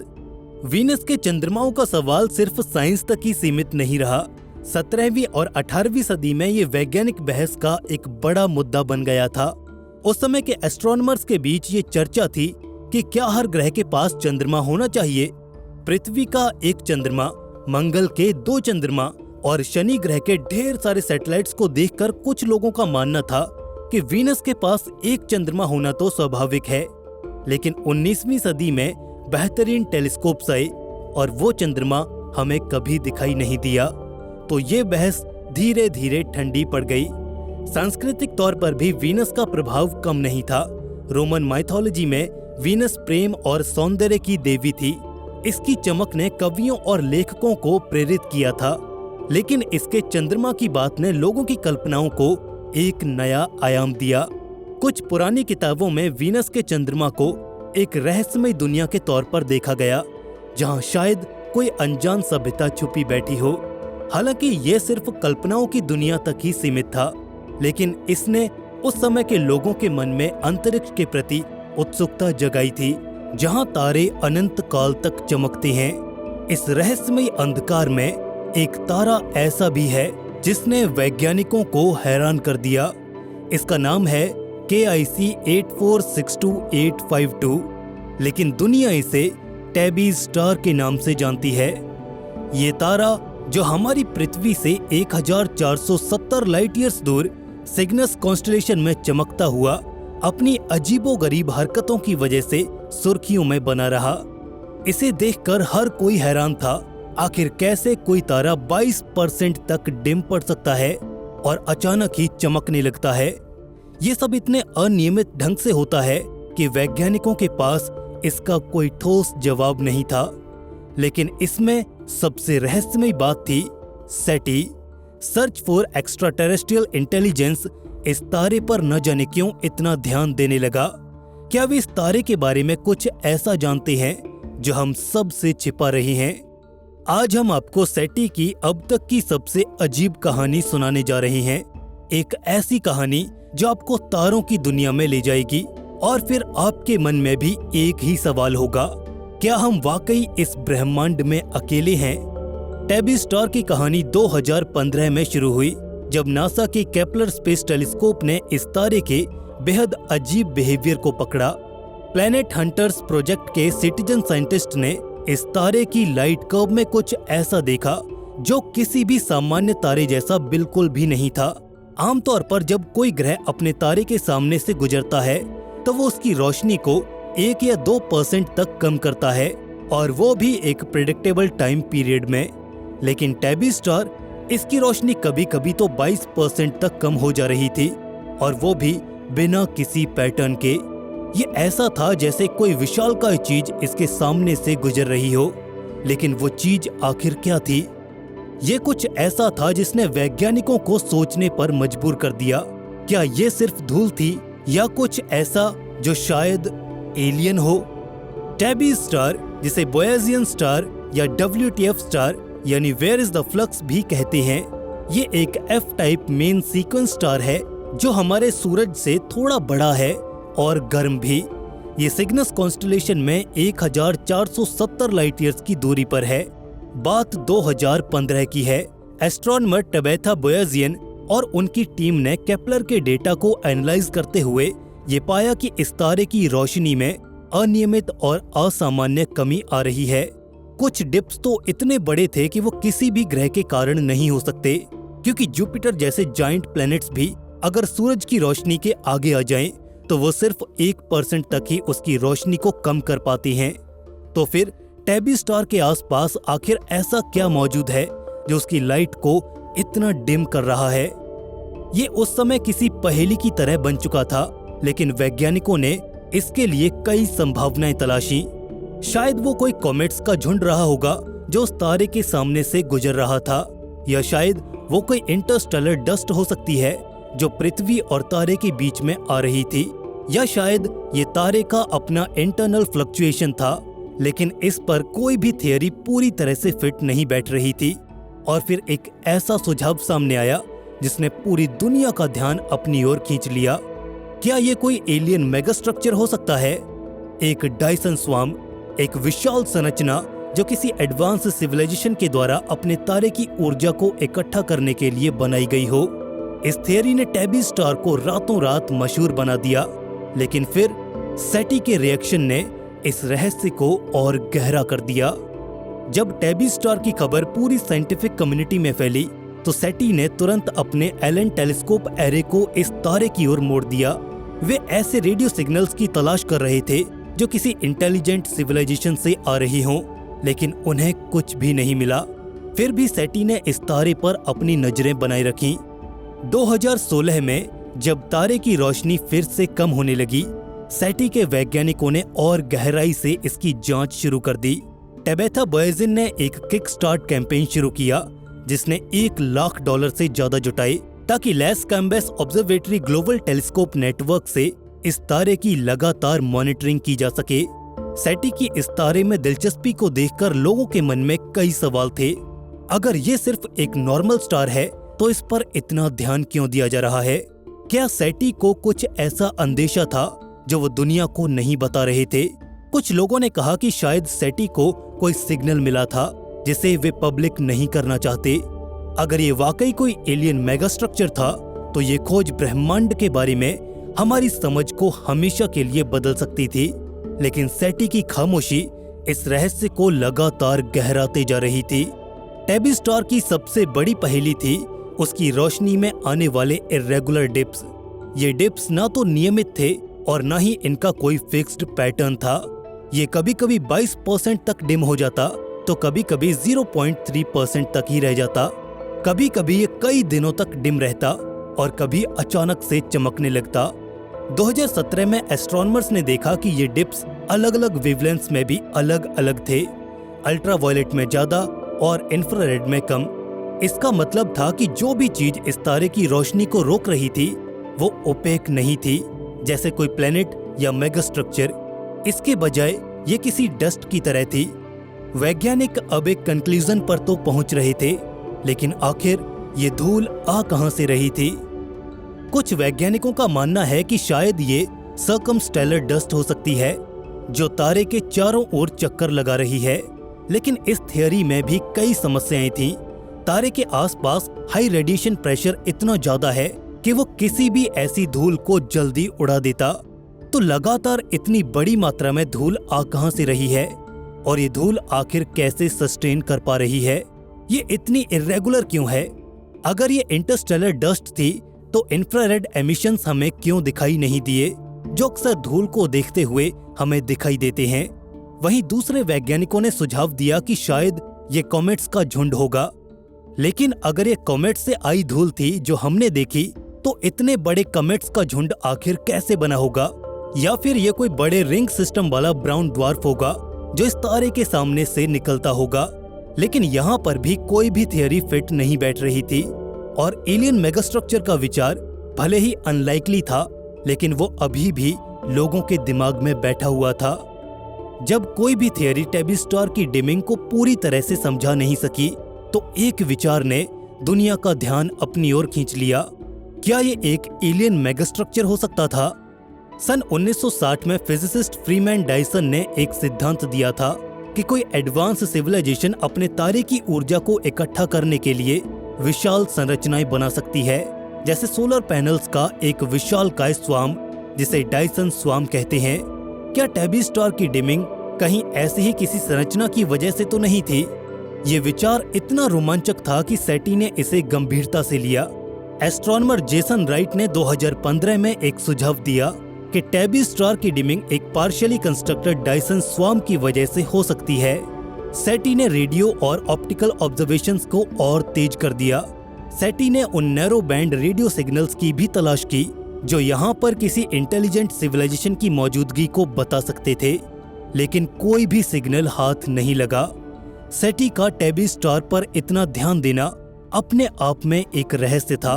वीनस के चंद्रमाओं का सवाल सिर्फ साइंस तक ही सीमित नहीं रहा। 17वीं और 18वीं सदी में ये वैज्ञानिक बहस का एक बड़ा मुद्दा बन गया था। उस समय के एस्ट्रोनॉमर्स के बीच ये चर्चा थी कि क्या हर ग्रह के पास चंद्रमा होना चाहिए। पृथ्वी का एक चंद्रमा, मंगल के 2 चंद्रमा और शनि ग्रह के ढेर सारे सैटेलाइट्स को देखकर कुछ लोगों का मानना था कि वीनस के पास एक चंद्रमा होना तो स्वाभाविक है। लेकिन 19वीं सदी में बेहतरीन टेलीस्कोप्स आए और वो चंद्रमा हमें कभी दिखाई नहीं दिया। तो ये बहस धीरे धीरे ठंडी पड़ गई। सांस्कृतिक तौर पर भी वीनस का प्रभाव कम नहीं था। रोमन माइथोलॉजी में वीनस प्रेम और सौंदर्य की देवी थी। इसकी चमक ने कवियों और लेखकों को प्रेरित किया था। लेकिन इसके चंद्रमा की बात ने लोगों की कल्पनाओं को एक नया आयाम दिया। कुछ पुरानी किताबों में वीनस के चंद्रमा को एक रहस्यमय दुनिया के तौर पर देखा गया, जहां शायद कोई अनजान सभ्यता छुपी बैठी हो। हालांकि ये सिर्फ कल्पनाओं की दुनिया तक ही सीमित था, लेकिन इसने उस समय के लोगों के मन में अंतरिक्ष के प्रति उत्सुकता जगाई थी, जहां तारे अनंत काल तक चमकते हैं। इस रहस्यमय अंधकार में एक तारा ऐसा भी है जिसने वैज्ञानिकों को हैरान कर दिया। इसका नाम है KIC 8462852, लेकिन दुनिया इसे टैबीज स्टार के नाम से जानती है। ये तारा, जो हमारी पृथ्वी से 1470 लाइट ईयर्स दूर सिग्नस कॉन्स्टेलेशन में चमकता हुआ, अपनी अजीबोगरीब हरकतों की वजह से सुर्खियों में बना रहा। इसे देखकर हर कोई हैरान था। आखिर कैसे कोई तारा 22% तक डिम पड़ सकता है और अचानक ही चमकने लगता है। ये सब इतने अनियमित ढंग से होता है कि वैज्ञानिकों के पास इसका कोई ठोस जवाब नहीं था। लेकिन इसमें सबसे रहस्यमय बात थी SETI, search for extraterrestrial intelligence. इस तारे पर न जाने क्यों इतना ध्यान देने लगा। क्या वे इस तारे के बारे में कुछ ऐसा जानते हैं जो हम सब से छिपा रहे हैं? आज हम आपको सेटी की अब तक की सबसे अजीब कहानी सुनाने जा रहे हैं। एक ऐसी कहानी जो आपको तारों की दुनिया में ले जाएगी, और फिर आपके मन में भी एक ही सवाल होगा, क्या हम वाकई इस ब्रह्मांड में अकेले हैं? टैबीज स्टार की कहानी 2015 में शुरू हुई, जब नासा के केपलर स्पेस टेलीस्कोप ने इस तारे के बेहद अजीब बिहेवियर को पकड़ा। प्लैनेट हंटर्स प्रोजेक्ट के सिटीजन साइंटिस्ट ने इस तारे की लाइट कर्व में कुछ ऐसा देखा जो किसी भी सामान्य तारे जैसा बिल्कुल भी नहीं था। आमतौर पर जब कोई ग्रह अपने तारे के सामने से गुजरता है तो वो उसकी रोशनी को 1 या 2% तक कम करता है, और वो भी एक प्रेडिक्टेबल टाइम पीरियड में। लेकिन टैबी स्टार, इसकी रोशनी कभी कभी तो 22% तक कम हो जा रही थी, और वो भी बिना किसी पैटर्न के। ये ऐसा था जैसे कोई विशालकाय चीज इसके सामने से गुजर रही हो। लेकिन वो चीज आखिर क्या थी? ये कुछ ऐसा था जिसने वैज्ञानिकों को सोचने पर मजबूर कर दिया। क्या ये सिर्फ धूल थी या कुछ ऐसा जो शायद एलियन हो? टैबी स्टार, जिसे बोयाजियन स्टार या WTF स्टार यानी वेयर इज द फ्लक्स भी कहते हैं, ये एक F type main sequence star है जो हमारे सूरज से थोड़ा बड़ा है और गर्म भी। ये सिग्नस कॉन्स्टेलेशन में 1470 लाइट ईयर्स की दूरी पर है। बात 2015 की है। एस्ट्रोनॉमर टबैथा बोयाजियन और उनकी टीम ने केपलर के डेटा को एनालाइज करते हुए ये पाया कि इस तारे की रोशनी में अनियमित और असामान्य कमी आ रही है। कुछ डिप्स तो इतने बड़े थे कि वो किसी भी ग्रह के कारण नहीं हो सकते, क्योंकि जुपिटर जैसे जायंट प्लैनेट्स भी अगर सूरज की रोशनी के आगे आ जाएं, तो वो सिर्फ 1% तक ही उसकी रोशनी को कम कर पाती हैं। तो फिर टैबी स्टार के आसपास आखिर ऐसा क्या मौजूद है जो उसकी लाइट को इतना डिम कर रहा है? ये उस समय किसी पहेली की तरह बन चुका था, लेकिन वैज्ञानिकों ने इसके लिए कई संभावनाएं तलाशी। शायद वो कोई कॉमेट्स का झुंड रहा होगा जो उस तारे के सामने से गुजर रहा था, या शायद वो कोई इंटरस्टेलर डस्ट हो सकती है जो पृथ्वी और तारे के बीच में आ रही थी, या शायद ये तारे का अपना इंटरनल फ्लक्चुएशन था। लेकिन इस पर कोई भी थियरी पूरी तरह से फिट नहीं बैठ रही थी। और फिर एक ऐसा सुझाव सामने आया जिसने पूरी दुनिया का ध्यान अपनी ओर खींच लिया। क्या ये कोई एलियन मेगास्ट्रक्चर हो सकता है? एक डायसन स्वार्म, एक विशाल संरचना जो किसी एडवांस सिविलाइजेशन के द्वारा अपने तारे की ऊर्जा को इकट्ठा करने के लिए बनाई गई हो। इस थियरी ने टैबी स्टार को रातों रात मशहूर बना दिया, लेकिन फिर सेटी के रिएक्शन ने इस रहस्य को और गहरा कर दिया। जब टैबी स्टार की खबर पूरी साइंटिफिक कम्युनिटी में फैली, तो सेटी ने तुरंत अपने एलन टेलीस्कोप एरे को इस तारे की ओर मोड़ दिया। वे ऐसे रेडियो सिग्नल्स की तलाश कर रहे थे जो किसी इंटेलिजेंट सिविलाइजेशन से आ रही हों, लेकिन उन्हें कुछ भी नहीं मिला। फिर भी सेटी ने इस तारे पर अपनी नजरें बनाए रखीं। 2016 में जब तारे की रोशनी फिर से कम होने लगी, सेटी के वैज्ञानिकों ने और गहराई से इसकी जांच शुरू कर दी। टबैथा बोयाजियन ने एक किकस्टार्ट कैंपेन शुरू किया जिसने $1 लाख से ज्यादा जुटाए ताकि lace कैम्बेस observatory global telescope network से इस तारे की लगातार मॉनिटरिंग की जा सके। सेटी की इस तारे में दिलचस्पी को देखकर लोगों के मन में कई सवाल थे। अगर ये सिर्फ एक नॉर्मल स्टार है तो इस पर इतना ध्यान क्यों दिया जा रहा है? क्या सेटी को कुछ ऐसा अंदेशा था जो वो दुनिया को नहीं बता रहे थे? कुछ लोगों ने कहा कि शायद सेटी को कोई सिग्नल मिला था जिसे वे पब्लिक नहीं करना चाहते। अगर ये वाकई कोई एलियन मेगास्ट्रक्चर था तो ये खोज ब्रह्मांड के बारे में हमारी समझ को हमेशा के लिए बदल सकती थी। लेकिन सेटी की खामोशी इस रहस्य को लगातार गहराते जा रही थी। टैबी स्टार की सबसे बड़ी पहेली थी उसकी रोशनी में आने वाले इर्रेगुलर डिप्स। ये डिप्स ना तो नियमित थे और ना ही इनका कोई फिक्स्ड पैटर्न था। ये कभी कभी 22% तक डिम हो जाता तो कभी कभी 0.3% तक ही रह जाता। कभी कभी ये कई दिनों तक डिम रहता और कभी अचानक से चमकने लगता। 2017 में एस्ट्रोनॉमर्स ने देखा कि ये डिप्स अलग अलग वेवलेंथ्स में भी अलग अलग थे, अल्ट्रावायलेट में ज्यादा और इंफ्रारेड में कम। इसका मतलब था कि जो भी चीज इस तारे की रोशनी को रोक रही थी वो ओपेक नहीं थी जैसे कोई प्लेनेट या मेगास्ट्रक्चर। इसके बजाय ये किसी डस्ट की तरह थी। वैज्ञानिक अब एक कंक्लूजन पर तो पहुंच रहे थे, लेकिन आखिर ये धूल आ कहां से रही थी? कुछ वैज्ञानिकों का मानना है कि शायद ये सर्कमस्टेलर डस्ट हो सकती है जो तारे के चारों ओर चक्कर लगा रही है। लेकिन इस थियरी में भी कई समस्याएं थीं। तारे के आसपास हाई रेडिएशन प्रेशर इतना ज्यादा है कि वो किसी भी ऐसी धूल को जल्दी उड़ा देता। तो लगातार इतनी बड़ी मात्रा में धूल आ कहां से रही है और ये धूल आखिर कैसे सस्टेन कर पा रही है? ये इतनी इर्रेगुलर क्यों है? अगर ये इंटरस्टेलर डस्ट थी तो इंफ्रारेड एमिशंस हमें क्यों दिखाई नहीं दिए, जो अक्सर धूल को देखते हुए हमें दिखाई देते हैं? वहीं दूसरे वैज्ञानिकों ने सुझाव दिया कि शायद ये कॉमेट्स का झुंड होगा। लेकिन अगर ये कॉमेट्स से आई धूल थी जो हमने देखी, तो इतने बड़े कॉमेट्स का झुंड आखिर कैसे बना होगा? या फिर ये कोई बड़े रिंग सिस्टम वाला ब्राउन ड्वार्फ होगा जो इस तारे के सामने से निकलता होगा। लेकिन यहाँ पर भी कोई भी थियरी फिट नहीं बैठ रही थी और एलियन मेगास्ट्रक्चर का विचार भले ही अनलाइकली था, लेकिन वो अभी भी लोगों के दिमाग में बैठा हुआ था। जब कोई भी थियरी टेबी स्टार की डिमिंग को पूरी तरह से समझा नहीं सकी, तो एक विचार ने दुनिया का ध्यान अपनी ओर खींच लिया। क्या ये एक एलियन मेगास्ट्रक्चर हो सकता था? सन 1960 में फिजिसिस्ट फ्रीमैन डायसन ने एक सिद्धांत दिया था कि कोई एडवांस सिविलाइजेशन अपने तारे की ऊर्जा को इकट्ठा करने के लिए विशाल संरचनाएं बना सकती है, जैसे सोलर पैनल्स का एक विशालकाय स्वाम जिसे डायसन स्वाम कहते हैं। क्या टेबी स्टार की डिमिंग कहीं ऐसी ही किसी संरचना की वजह से तो नहीं थी? ये विचार इतना रोमांचक था कि सेटी ने इसे गंभीरता से लिया। एस्ट्रोनॉमर जेसन राइट ने 2015 में एक सुझाव दिया कि टेबी स्टार की डिमिंग एक पार्शियली कंस्ट्रक्टेड डायसन स्वार्म की वजह से हो सकती है। सेटी ने रेडियो और ऑप्टिकल ऑब्जर्वेशंस को और तेज कर दिया। सेटी ने उन नैरो बैंड रेडियो सिग्नल्स की भी तलाश की जो यहाँ पर किसी इंटेलिजेंट सिविलाइजेशन की मौजूदगी को बता सकते थे, लेकिन कोई भी सिग्नल हाथ नहीं लगा। सेटी का टेबी स्टार पर इतना ध्यान देना अपने आप में एक रहस्य था।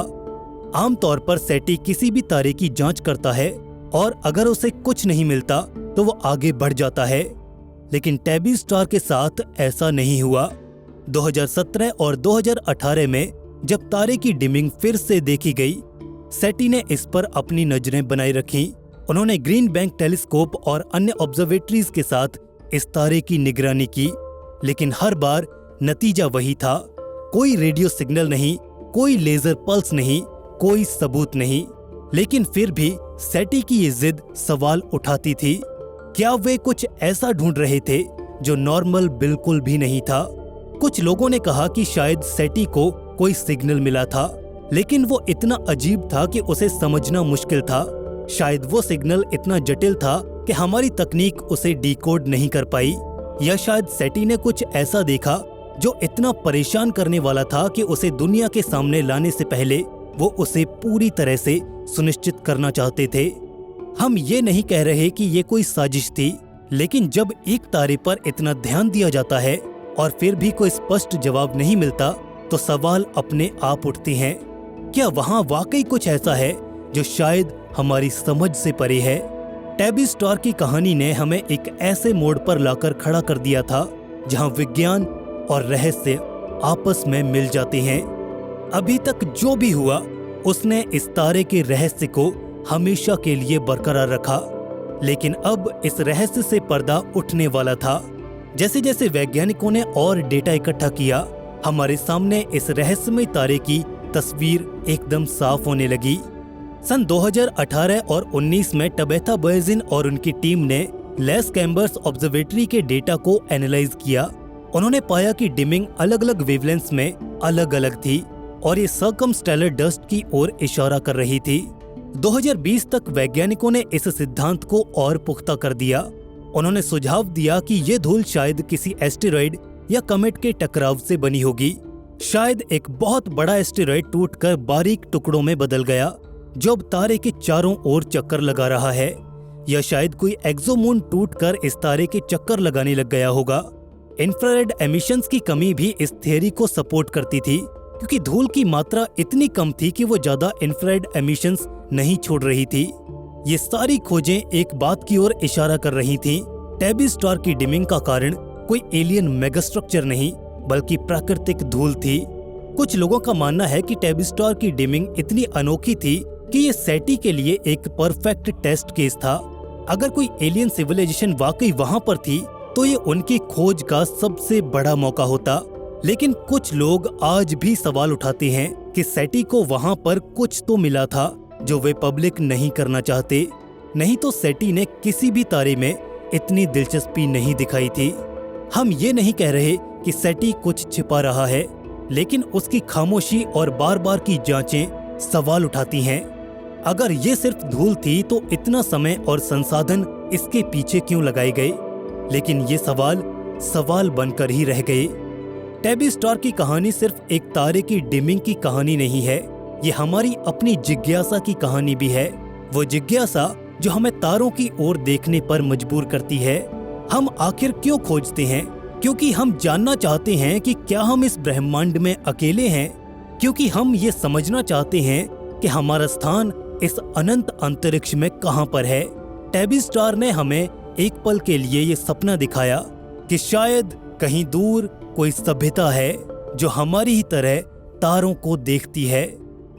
आमतौर पर सेटी किसी भी तारे की जांच करता है और अगर उसे कुछ नहीं मिलता तो वो आगे बढ़ जाता है, लेकिन टेबी स्टार के साथ ऐसा नहीं हुआ। 2017 और 2018 में जब तारे की डिमिंग फिर से देखी गई, सेटी ने इस पर अपनी नजरें बनाए रखीं। उन्होंने ग्रीन बैंक टेलीस्कोप और अन्य ऑब्जर्वेटरीज के साथ इस तारे की निगरानी की, लेकिन हर बार नतीजा वही था। कोई रेडियो सिग्नल नहीं, कोई लेजर पल्स नहीं, कोई सबूत नहीं। लेकिन फिर भी सेटी की ये जिद सवाल उठाती थी। क्या वे कुछ ऐसा ढूंढ रहे थे जो नॉर्मल बिल्कुल भी नहीं था? कुछ लोगों ने कहा कि शायद सेटी को कोई सिग्नल मिला था, लेकिन वो इतना अजीब था कि उसे समझना मुश्किल था। शायद वो सिग्नल इतना जटिल था कि हमारी तकनीक उसे डिकोड नहीं कर पाई, या शायद सेटी ने कुछ ऐसा देखा जो इतना परेशान करने वाला था कि उसे दुनिया के सामने लाने से पहले वो उसे पूरी तरह से सुनिश्चित करना चाहते थे। हम ये नहीं कह रहे कि ये कोई साजिश थी, लेकिन जब एक तारे पर इतना ध्यान दिया जाता है और फिर भी कोई स्पष्ट जवाब नहीं मिलता, तो सवाल अपने आप उठते हैं। क्या वहाँ वाकई कुछ ऐसा है जो शायद हमारी समझ से परे है? टेबी स्टार की कहानी ने हमें एक ऐसे मोड़ पर लाकर खड़ा कर दिया था जहाँ विज्ञान और रहस्य आपस में मिल जाते हैं। अभी तक जो भी हुआ उसने इस तारे के रहस्य को हमेशा के लिए बरकरार रखा, लेकिन अब इस रहस्य से पर्दा उठने वाला था। जैसे जैसे वैज्ञानिकों ने और डेटा इकट्ठा किया, हमारे सामने इस रहस्यमय तारे की तस्वीर एकदम साफ होने लगी। सन 2018 और 19 में टबेथा बॉयजिन और उनकी टीम ने लेस कैम्बर्स ऑब्जर्वेटरी के डेटा को एनालाइज किया। उन्होंने पाया कि डिमिंग अलग अलग वेवलेंथ्स में अलग अलग थी और ये सर्कमस्टेलर डस्ट की ओर इशारा कर रही थी। 2020 तक वैज्ञानिकों ने इस सिद्धांत को और पुख्ता कर दिया। उन्होंने सुझाव दिया कि ये धूल शायद किसी एस्टेरॉयड या कमेट के टकराव से बनी होगी। शायद एक बहुत बड़ा एस्टेरॉयड टूटकर बारीक टुकड़ों में बदल गया जो अब तारे के चारों ओर चक्कर लगा रहा है, या शायद कोई एक्सोमून टूटकर इस तारे के चक्कर लगाने लग गया होगा। इंफ्रारेड एमिशंस की कमी भी इस थियरी को सपोर्ट करती थी, क्योंकि धूल की मात्रा इतनी कम थी कि वो ज्यादा इंफ्रारेड एमिशंस नहीं छोड़ रही थी। ये सारी खोजें एक बात की ओर इशारा कर रही थीं। टेबी स्टार की डिमिंग का कारण कोई एलियन मेगास्ट्रक्चर नहीं, बल्कि प्राकृतिक धूल थी। कुछ लोगों का मानना है कि टेबी स्टार की डिमिंग इतनी अनोखी थी कि ये सेटी के लिए एक परफेक्ट टेस्ट केस था। अगर कोई एलियन सिविलाइजेशन वाकई वहां पर थी तो ये उनकी खोज का सबसे बड़ा मौका होता। लेकिन कुछ लोग आज भी सवाल उठाते हैं कि सेटी को वहां पर कुछ तो मिला था जो वे पब्लिक नहीं करना चाहते। नहीं तो सेटी ने किसी भी तारे में इतनी दिलचस्पी नहीं दिखाई थी। हम ये नहीं कह रहे कि सेटी कुछ छिपा रहा है, लेकिन उसकी खामोशी और बार बार की जांचें सवाल उठाती हैं। अगर ये सिर्फ धूल थी तो इतना समय और संसाधन इसके पीछे क्यों लगाए गए? लेकिन ये सवाल बनकर ही रह गए। टैबी स्टार की कहानी सिर्फ एक तारे की डिमिंग की कहानी नहीं है, ये हमारी अपनी जिज्ञासा की कहानी भी है। वो जिज्ञासा जो हमें तारों की ओर देखने पर मजबूर करती है। हम आखिर क्यों खोजते हैं? क्योंकि हम जानना चाहते हैं कि क्या हम इस ब्रह्मांड में अकेले हैं? क्योंकि हम ये समझना चाहते हैं कि हमारा स्थान इस अनंत अंतरिक्ष में कहां पर है। टैबी स्टार ने हमें एक पल के लिए ये सपना दिखाया कि शायद कहीं दूर कोई सभ्यता है जो हमारी ही तरह तारों को देखती है।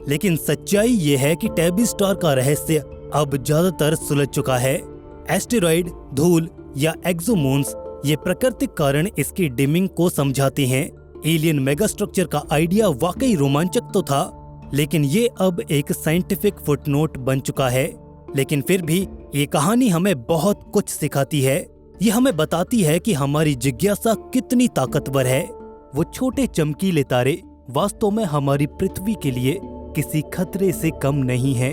लेकिन सच्चाई ये है कि टैबी स्टार का रहस्य अब ज्यादातर सुलझ चुका है। एस्टेरॉइड, धूल या एक्सोमून्स ये प्राकृतिक कारण इसकी डिमिंग को समझाते हैं। एलियन मेगास्ट्रक्चर का आइडिया वाकई रोमांचक तो था, लेकिन ये अब एक साइंटिफिक फुटनोट बन चुका है। लेकिन फिर भी ये कहानी हमें बहुत कुछ सिखाती है। ये हमें बताती है कि हमारी जिज्ञासा कितनी ताकतवर है। वो छोटे चमकीले तारे वास्तव में हमारी पृथ्वी के लिए किसी खतरे से कम नहीं है।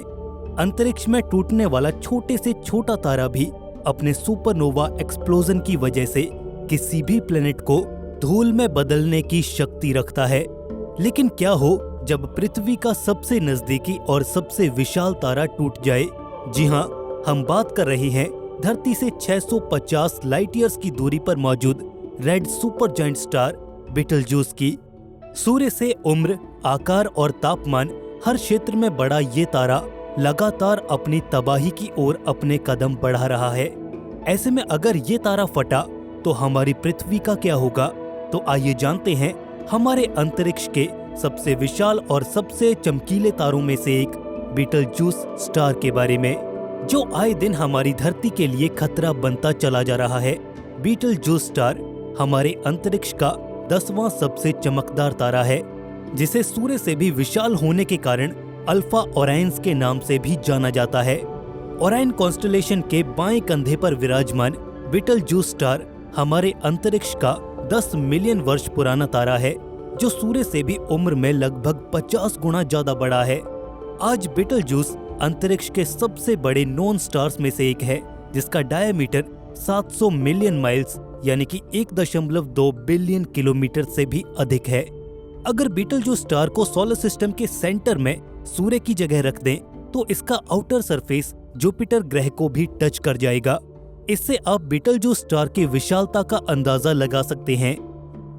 अंतरिक्ष में टूटने वाला छोटे से छोटा तारा भी अपने सुपरनोवा एक्सप्लोजन की वजह से किसी भी प्लेनेट को धूल में बदलने की शक्ति रखता है। लेकिन क्या हो जब पृथ्वी का सबसे नजदीकी और सबसे विशाल तारा टूट जाए? जी हाँ, हम बात कर रहे हैं धरती से 650 लाइट ईयर्स की दूरी पर मौजूद red super giant star Beetlejuice की। सूर्य से उम्र, आकार और तापमान हर क्षेत्र में बड़ा ये तारा लगातार अपनी तबाही की ओर अपने कदम बढ़ा रहा है। ऐसे में अगर ये तारा फटा तो हमारी पृथ्वी का क्या होगा? तो आइए जानते हैं हमारे अंतरिक्ष के सबसे विशाल और सबसे चमकीले तारों में से एक बीटलजूस स्टार के बारे में, जो आए दिन हमारी धरती के लिए खतरा बनता चला जा रहा है। बीटलजूस स्टार हमारे अंतरिक्ष का 10वां सबसे चमकदार तारा है, जिसे सूर्य से भी विशाल होने के कारण अल्फा ओराइन्स के नाम से भी जाना जाता है। ओराइन कॉन्स्टेलेशन के बाएं कंधे पर विराजमान बीटलजूस स्टार हमारे अंतरिक्ष का 10 मिलियन वर्ष पुराना तारा है, जो सूर्य से भी उम्र में लगभग 50 गुना ज्यादा बड़ा है। आज बीटलजूस अंतरिक्ष के सबसे बड़े नॉन स्टार्स में से एक है, जिसका डायमीटर 700 मिलियन माइल्स यानी कि 1.2 बिलियन किलोमीटर से भी अधिक है। अगर बीटलजूस स्टार को सोलर सिस्टम के सेंटर में सूर्य की जगह रख दें तो इसका आउटर सरफेस जुपिटर ग्रह को भी टच कर जाएगा। इससे आप बीटलजूस स्टार की विशालता का अंदाजा लगा सकते हैं।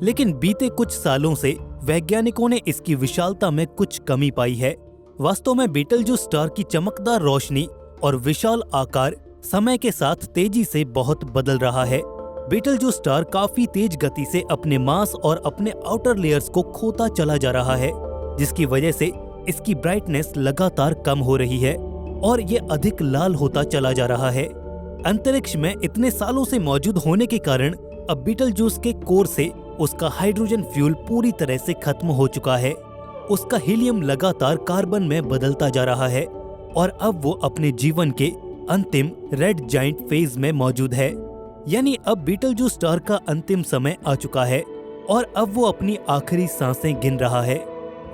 लेकिन बीते कुछ सालों से वैज्ञानिकों ने इसकी विशालता में कुछ कमी पाई है। वास्तव में बीटलजूस स्टार की चमकदार रोशनी और विशाल आकार समय के साथ तेजी से बहुत बदल रहा है। बीटलजूस स्टार काफी तेज गति से अपने मास और अपने आउटर लेयर्स को खोता चला जा रहा है, जिसकी वजह से इसकी ब्राइटनेस लगातार कम हो रही है और ये अधिक लाल होता चला जा रहा है। अंतरिक्ष में इतने सालों से मौजूद होने के कारण अब बीटलजूस के कोर से उसका हाइड्रोजन फ्यूल पूरी तरह से खत्म हो चुका है। उसका हीलियम लगातार कार्बन में बदलता जा रहा है और अब वो अपने जीवन के अंतिम रेड जायंट फेज में मौजूद है। यानी अब बीटलजूस स्टार का अंतिम समय आ चुका है और अब वो अपनी आखिरी सांसें गिन रहा है।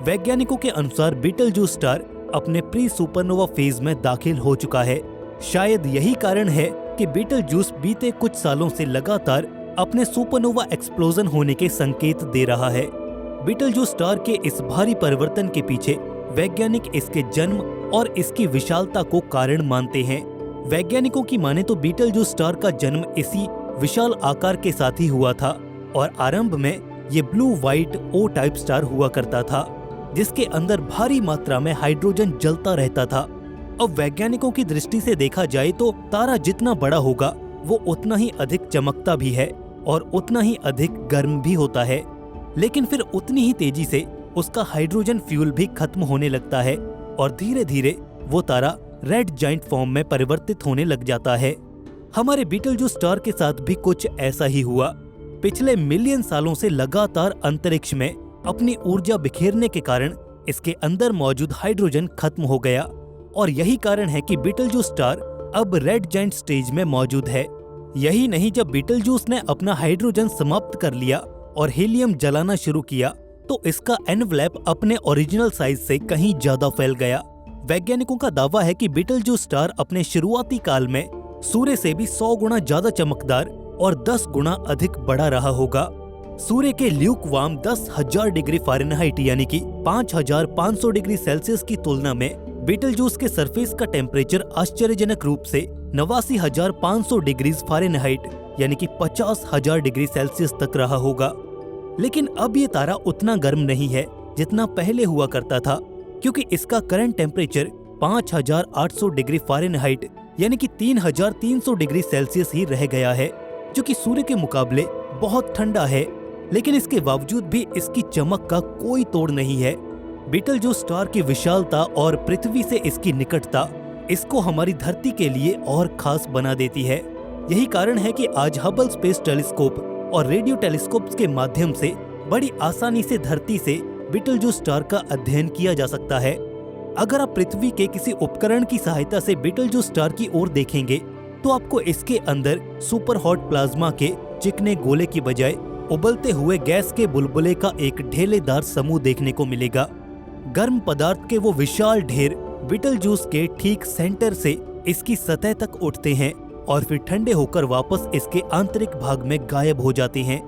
वैज्ञानिकों के अनुसार बीटलजूस स्टार अपने प्री सुपरनोवा फेज में दाखिल हो चुका है। शायद यही कारण है कि बीटलजूस बीते कुछ सालों से लगातार अपने सुपरनोवा एक्सप्लोजन होने के संकेत दे रहा है। बीटलजूस स्टार के इस भारी परिवर्तन के पीछे वैज्ञानिक इसके जन्म और इसकी विशालता को कारण मानते हैं। वैज्ञानिकों की माने तो बीटलजूस स्टार का जन्म इसी विशाल आकार के साथ ही हुआ था और आरंभ में ये ब्लू व्हाइट ओ टाइप स्टार हुआ करता था, जिसके अंदर भारी मात्रा में हाइड्रोजन जलता रहता था। अब वैज्ञानिकों की दृष्टि से देखा जाए तो तारा जितना बड़ा होगा वो उतना ही अधिक चमकता भी है और उतना ही अधिक गर्म भी होता है, लेकिन फिर उतनी ही तेजी से उसका हाइड्रोजन फ्यूल भी खत्म होने लगता है और धीरे धीरे वो तारा रेड जायंट फॉर्म में परिवर्तित होने लग जाता है। हमारे बीटलजूस स्टार के साथ भी कुछ ऐसा ही हुआ। पिछले मिलियन सालों से लगातार अंतरिक्ष में अपनी ऊर्जा बिखेरने के कारण इसके अंदर मौजूद हाइड्रोजन खत्म हो गया और यही कारण है कि बीटलजूस स्टार अब रेड जायंट स्टेज में मौजूद है। यही नहीं, जब बीटलजूस ने अपना हाइड्रोजन समाप्त कर लिया और हीलियम जलाना शुरू किया तो इसका एनवलप अपने ओरिजिनल साइज से कहीं ज्यादा फैल गया। वैज्ञानिकों का दावा है कि बीटलजूस स्टार अपने शुरुआती काल में सूर्य से भी 100 गुना ज्यादा चमकदार और 10 गुना अधिक बड़ा रहा होगा। सूर्य के ल्यूकवार्म 10,000 डिग्री फ़ारेनहाइट यानी कि 5,500 डिग्री सेल्सियस की तुलना में बीटलजूस के सरफेस का टेम्परेचर आश्चर्यजनक रूप से 89,500 डिग्री फ़ारेनहाइट यानी कि 50,000 डिग्री सेल्सियस तक रहा होगा। लेकिन अब ये तारा उतना गर्म नहीं है जितना पहले हुआ करता था, क्योंकि इसका करंट टेम्परेचर 5,800 डिग्री फ़ारेनहाइट यानी कि 3,300 डिग्री सेल्सियस ही रह गया है, जो कि सूर्य के मुकाबले बहुत ठंडा है। लेकिन इसके बावजूद भी इसकी चमक का कोई तोड़ नहीं है। बीटलजूस स्टार की विशालता और पृथ्वी से इसकी निकटता इसको हमारी धरती के लिए और खास बना देती है। यही कारण है कि आज हबल स्पेस टेलीस्कोप और रेडियो टेलीस्कोप्स के माध्यम से बड़ी आसानी से धरती से बीटलजूस स्टार का अध्ययन किया जा सकता है। अगर आप पृथ्वी के किसी उपकरण की सहायता से बीटलजूस स्टार की ओर देखेंगे तो आपको इसके अंदर सुपर हॉट प्लाज्मा के चिकने गोले की बजाय उबलते हुए गैस के बुलबुले का एक ढेलेदार समूह देखने को मिलेगा। गर्म पदार्थ के वो विशाल ढेर बीटलजूस के ठीक सेंटर से इसकी सतह तक उठते हैं और फिर ठंडे होकर वापस इसके आंतरिक भाग में गायब हो जाते हैं।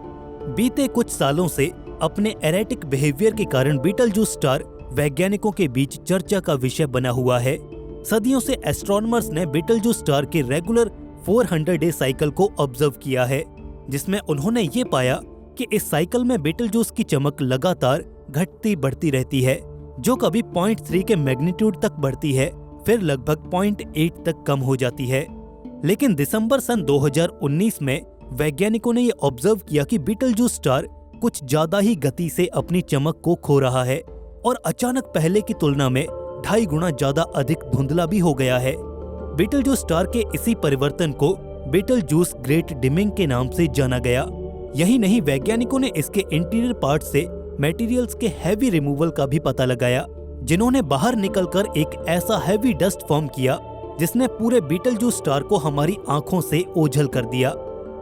बीते कुछ सालों से अपने एरेटिक बिहेवियर के कारण बीटलजूस स्टार वैज्ञानिकों के बीच चर्चा का विषय बना हुआ है। सदियों से एस्ट्रोनॉमर्स ने बीटलजूस स्टार के रेगुलर 400 डे साइकिल को ऑब्जर्व किया है, जिसमें उन्होंने ये पाया कि इस साइकिल में बीटलजूस की चमक लगातार घटती बढ़ती रहती है, जो कभी 0.3 के मैग्नीट्यूड तक बढ़ती है, फिर लगभग 0.8 तक कम हो जाती है। लेकिन दिसंबर सन 2019 में वैज्ञानिकों ने ये ऑब्जर्व किया कि बीटलजूस स्टार कुछ ज्यादा ही गति से अपनी चमक को खो रहा है और अचानक पहले की तुलना में 2.5 गुना ज्यादा अधिक धुंधला भी हो गया है। बीटलजूस स्टार के इसी परिवर्तन को बीटलजूस ग्रेट डिमिंग के नाम से जाना गया। यही नहीं, वैज्ञानिकों ने इसके इंटीरियर पार्ट से मटेरियल्स के हैवी रिमूवल का भी पता लगाया, जिन्होंने बाहर निकलकर एक ऐसा हैवी डस्ट फॉर्म किया जिसने पूरे बीटलजूस स्टार को हमारी आंखों से ओझल कर दिया।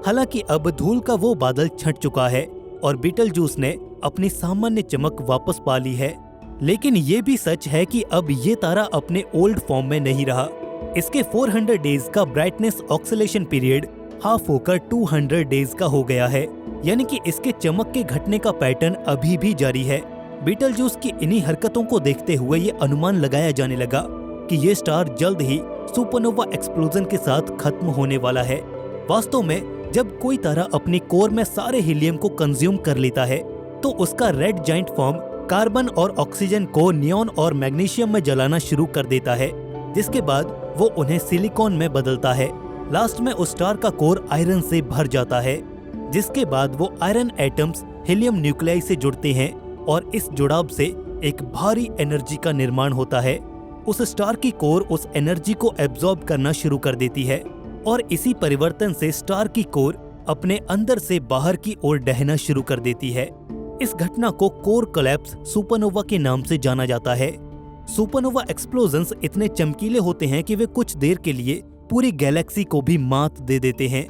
हालांकि अब धूल का वो बादल छंट चुका है और बीटलजूस ने अपनी सामान्य चमक वापस पा ली है। लेकिन ये भी सच है कि अब ये तारा अपने ओल्ड फॉर्म में नहीं रहा। इसके 400 डेज का ब्राइटनेस ऑक्सीलेशन पीरियड हाफ होकर 200 डेज का हो गया है, यानी कि इसके चमक के घटने का पैटर्न अभी भी जारी है। बीटलजूस की इन्हीं हरकतों को देखते हुए ये अनुमान लगाया जाने लगा कि ये स्टार जल्द ही सुपरनोवा एक्सप्लोजन के साथ खत्म होने वाला है। वास्तव में जब कोई तारा अपनी कोर में सारे हीलियम को कंज्यूम कर लेता है तो उसका रेड जायंट फॉर्म कार्बन और ऑक्सीजन को नियॉन और मैग्नीशियम में जलाना शुरू कर देता है, जिसके बाद वो उन्हें सिलिकॉन में बदलता है। लास्ट में उस स्टार का कोर आयरन से भर जाता है, जिसके बाद वो आयरन एटम्स हीलियम न्यूक्लियाई से जुड़ते हैं और इस जुड़ाव से एक भारी एनर्जी का निर्माण होता है। उस स्टार की कोर उस एनर्जी को एब्जॉर्ब करना शुरू कर देती है और इसी परिवर्तन से स्टार की कोर अपने अंदर से बाहर की ओर ढहना शुरू कर देती है। इस घटना को कोर कोलैप्स सुपरनोवा के नाम से जाना जाता है। सुपरनोवा एक्सप्लोजन्स इतने चमकीले होते हैं कि वे कुछ देर के लिए पूरी गैलेक्सी को भी मात दे देते हैं।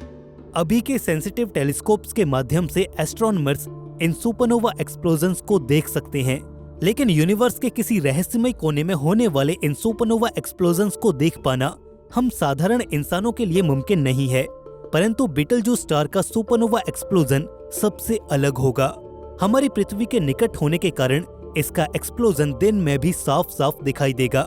अभी के सेंसिटिव टेलीस्कोप्स के माध्यम से एस्ट्रोनॉमर्स इन सुपरनोवा एक्सप्लोजन्स को देख सकते हैं, लेकिन यूनिवर्स के किसी रहस्यमय कोने में होने वाले इन सुपरनोवा एक्सप्लोजन्स को देख पाना हम साधारण इंसानों के लिए मुमकिन नहीं है। परंतु बीटलजूस स्टार का सुपरनोवा एक्सप्लोजन सबसे अलग होगा। हमारी पृथ्वी के निकट होने के कारण इसका एक्सप्लोजन दिन में भी साफ साफ दिखाई देगा।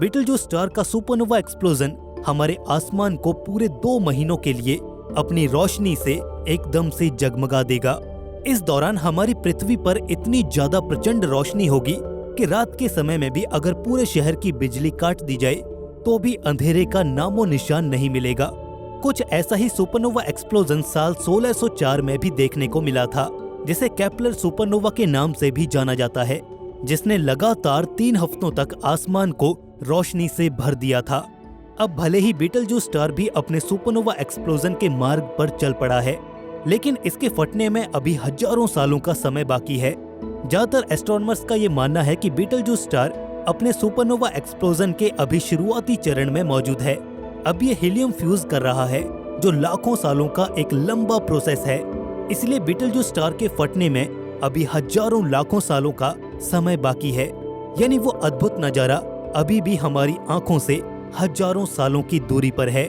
बीटलजूस स्टार का सुपरनोवा एक्सप्लोजन हमारे आसमान को पूरे 2 महीनों के लिए अपनी रोशनी से एकदम से जगमगा देगा। इस दौरान हमारी पृथ्वी पर इतनी ज्यादा प्रचंड रोशनी होगी कि रात के समय में भी अगर पूरे शहर की बिजली काट दी जाए तो भी अंधेरे का नामो निशान नहीं मिलेगा। कुछ ऐसा ही सुपरनोवा एक्सप्लोजन साल 1604 में भी देखने को मिला था, जिसे केपलर सुपरनोवा के नाम से भी जाना जाता है, जिसने लगातार 3 हफ्तों तक आसमान को रोशनी से भर दिया था। अब भले ही बीटलजूस स्टार भी अपने सुपरनोवा एक्सप्लोजन के मार्ग पर चल पड़ा है, लेकिन इसके फटने में अभी हजारों सालों का समय बाकी है। ज्यादातर एस्ट्रोनॉमर्स का ये मानना है कि बीटलजूस स्टार अपने सुपरनोवा एक्सप्लोजन के अभी शुरुआती चरण में मौजूद है अब ये हीलियम फ्यूज कर रहा है, जो लाखों सालों का एक लंबा प्रोसेस है। इसलिए बीटलजूस स्टार के फटने में अभी हजारों लाखों सालों का समय बाकी है। यानी वो अद्भुत नजारा अभी भी हमारी आंखों से हजारों सालों की दूरी पर है।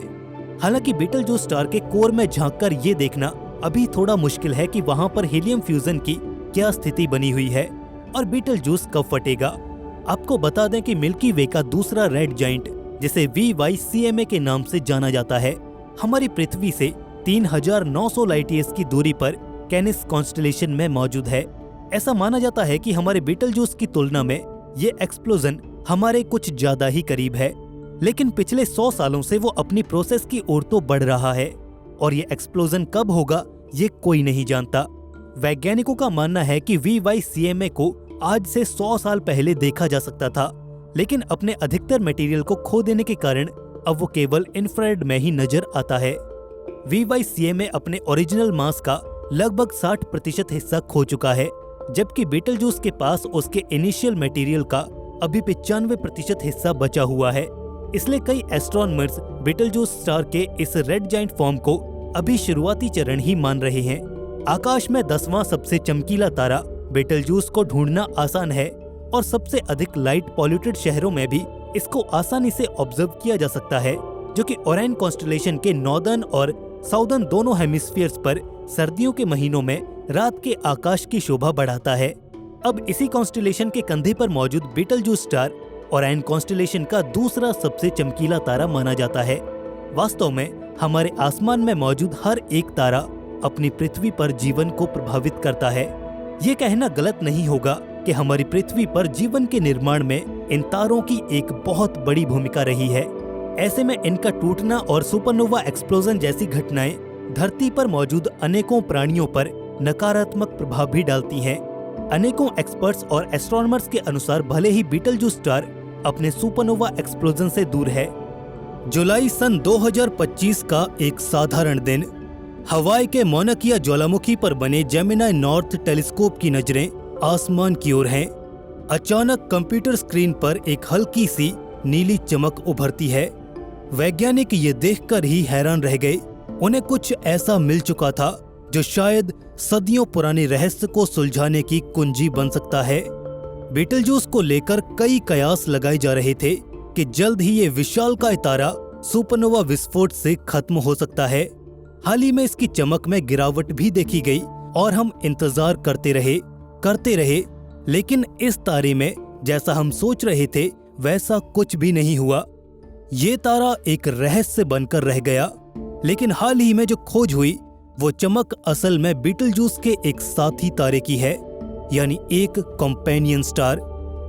हालांकि बीटलजूस स्टार के कोर में झांककर ये देखना अभी थोड़ा मुश्किल है कि वहां पर हीलियम फ्यूजन की क्या स्थिति बनी हुई है और बीटलजूस कब फटेगा। आपको बता दें कि मिल्की वे का दूसरा रेड जाइंट, जिसे VYCMA के नाम से जाना जाता है, हमारी पृथ्वी से 3900 लाइट ईयर्स की दूरी पर कैनिस कॉन्स्टेलेशन में मौजूद है। ऐसा माना जाता है कि हमारे बीटलजूस की तुलना में ये एक्सप्लोजन हमारे कुछ ज्यादा ही करीब है, लेकिन पिछले 100 सालों से वो अपनी प्रोसेस की ओर तो बढ़ रहा है और ये एक्सप्लोजन कब होगा ये कोई नहीं जानता। वैज्ञानिकों का मानना है कि VYCMA को आज से 100 साल पहले देखा जा सकता था, लेकिन अपने अधिकतर मटेरियल को खो देने के कारण अब वो केवल इंफ्रारेड में ही नजर आता है। VYCMA अपने ओरिजिनल मास का लगभग 60% हिस्सा खो चुका है, जबकि बीटलजूस के पास उसके इनिशियल मटेरियल का अभी 95% हिस्सा बचा हुआ है। इसलिए कई एस्ट्रोनॉमर्स बीटलजूस स्टार के इस रेड जाइंट फॉर्म को अभी शुरुआती चरण ही मान रहे हैं। आकाश में 10वां सबसे चमकीला तारा बीटलजूस को ढूंढना आसान है और सबसे अधिक लाइट पॉल्यूटेड शहरों में भी इसको आसानी से ऑब्जर्व किया जा सकता है, जो कि ओराइन कॉन्स्टेलेशन के नॉर्दर्न और साउदर्न दोनों हेमिस्फीयर्स पर सर्दियों के महीनों में रात के आकाश की शोभा बढ़ाता है। अब इसी कॉन्स्टेलेशन के कंधे पर मौजूद बीटलजूस स्टार ओराइन कॉन्स्टेलेशन का दूसरा सबसे चमकीला तारा माना जाता है। वास्तव में हमारे आसमान में मौजूद हर एक तारा अपनी पृथ्वी पर जीवन को प्रभावित करता है। ये कहना गलत नहीं होगा कि हमारी पृथ्वी पर जीवन के निर्माण में इन तारों की एक बहुत बड़ी भूमिका रही है। ऐसे में इनका टूटना और सुपरनोवा एक्सप्लोजन जैसी घटनाएं धरती पर मौजूद अनेकों प्राणियों पर नकारात्मक प्रभाव भी डालती हैं। अनेकों एक्सपर्ट्स और एस्ट्रोनॉमर्स के अनुसार भले ही बीटलजूस स्टार अपने सुपरनोवा एक्सप्लोजन से दूर है। जुलाई सन 2025 का एक साधारण दिन। हवाई के मौना किया ज्वालामुखी पर बने जेमिनी नॉर्थ टेलीस्कोप की नजरें आसमान की ओर हैं। अचानक कंप्यूटर स्क्रीन पर एक हल्की सी नीली चमक उभरती है। वैज्ञानिक ये देखकर ही हैरान रह गए। उन्हें कुछ ऐसा मिल चुका था जो शायद सदियों पुराने रहस्य को सुलझाने की कुंजी बन सकता है। बीटलजूस को लेकर कई कयास लगाए जा रहे थे कि जल्द ही ये विशालकाय तारा सुपरनोवा विस्फोट से खत्म हो सकता है। हाल ही में इसकी चमक में गिरावट भी देखी गई और हम इंतजार करते रहे, लेकिन इस तारे में जैसा हम सोच रहे थे वैसा कुछ भी नहीं हुआ। ये तारा एक रहस्य बनकर रह गया। लेकिन हाल ही में जो खोज हुई वो चमक असल में बीटलजूस के एक साथी तारे की है, यानी एक कंपेनियन स्टार,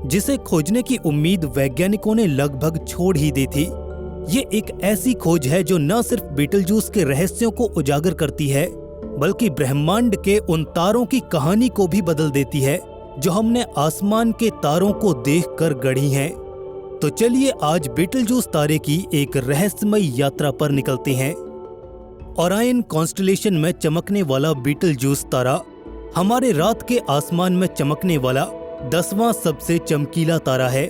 जिसे खोजने की उम्मीद वैज्ञानिकों ने लगभग छोड़ ही दी थी। ये एक ऐसी खोज है जो न सिर्फ बीटलजूस के रहस्यों को उजागर करती है, बल्कि ब्रह्मांड के उन तारों की कहानी को भी बदल देती है जो हमने आसमान के तारों को देखकर गढ़ी हैं। तो चलिए आज बीटलजूस तारे की एक रहस्यमयी यात्रा पर निकलते हैं। ओराइन कॉन्स्टेलेशन में चमकने वाला बीटलजूस तारा हमारे रात के आसमान में चमकने वाला 10वां सबसे चमकीला तारा है।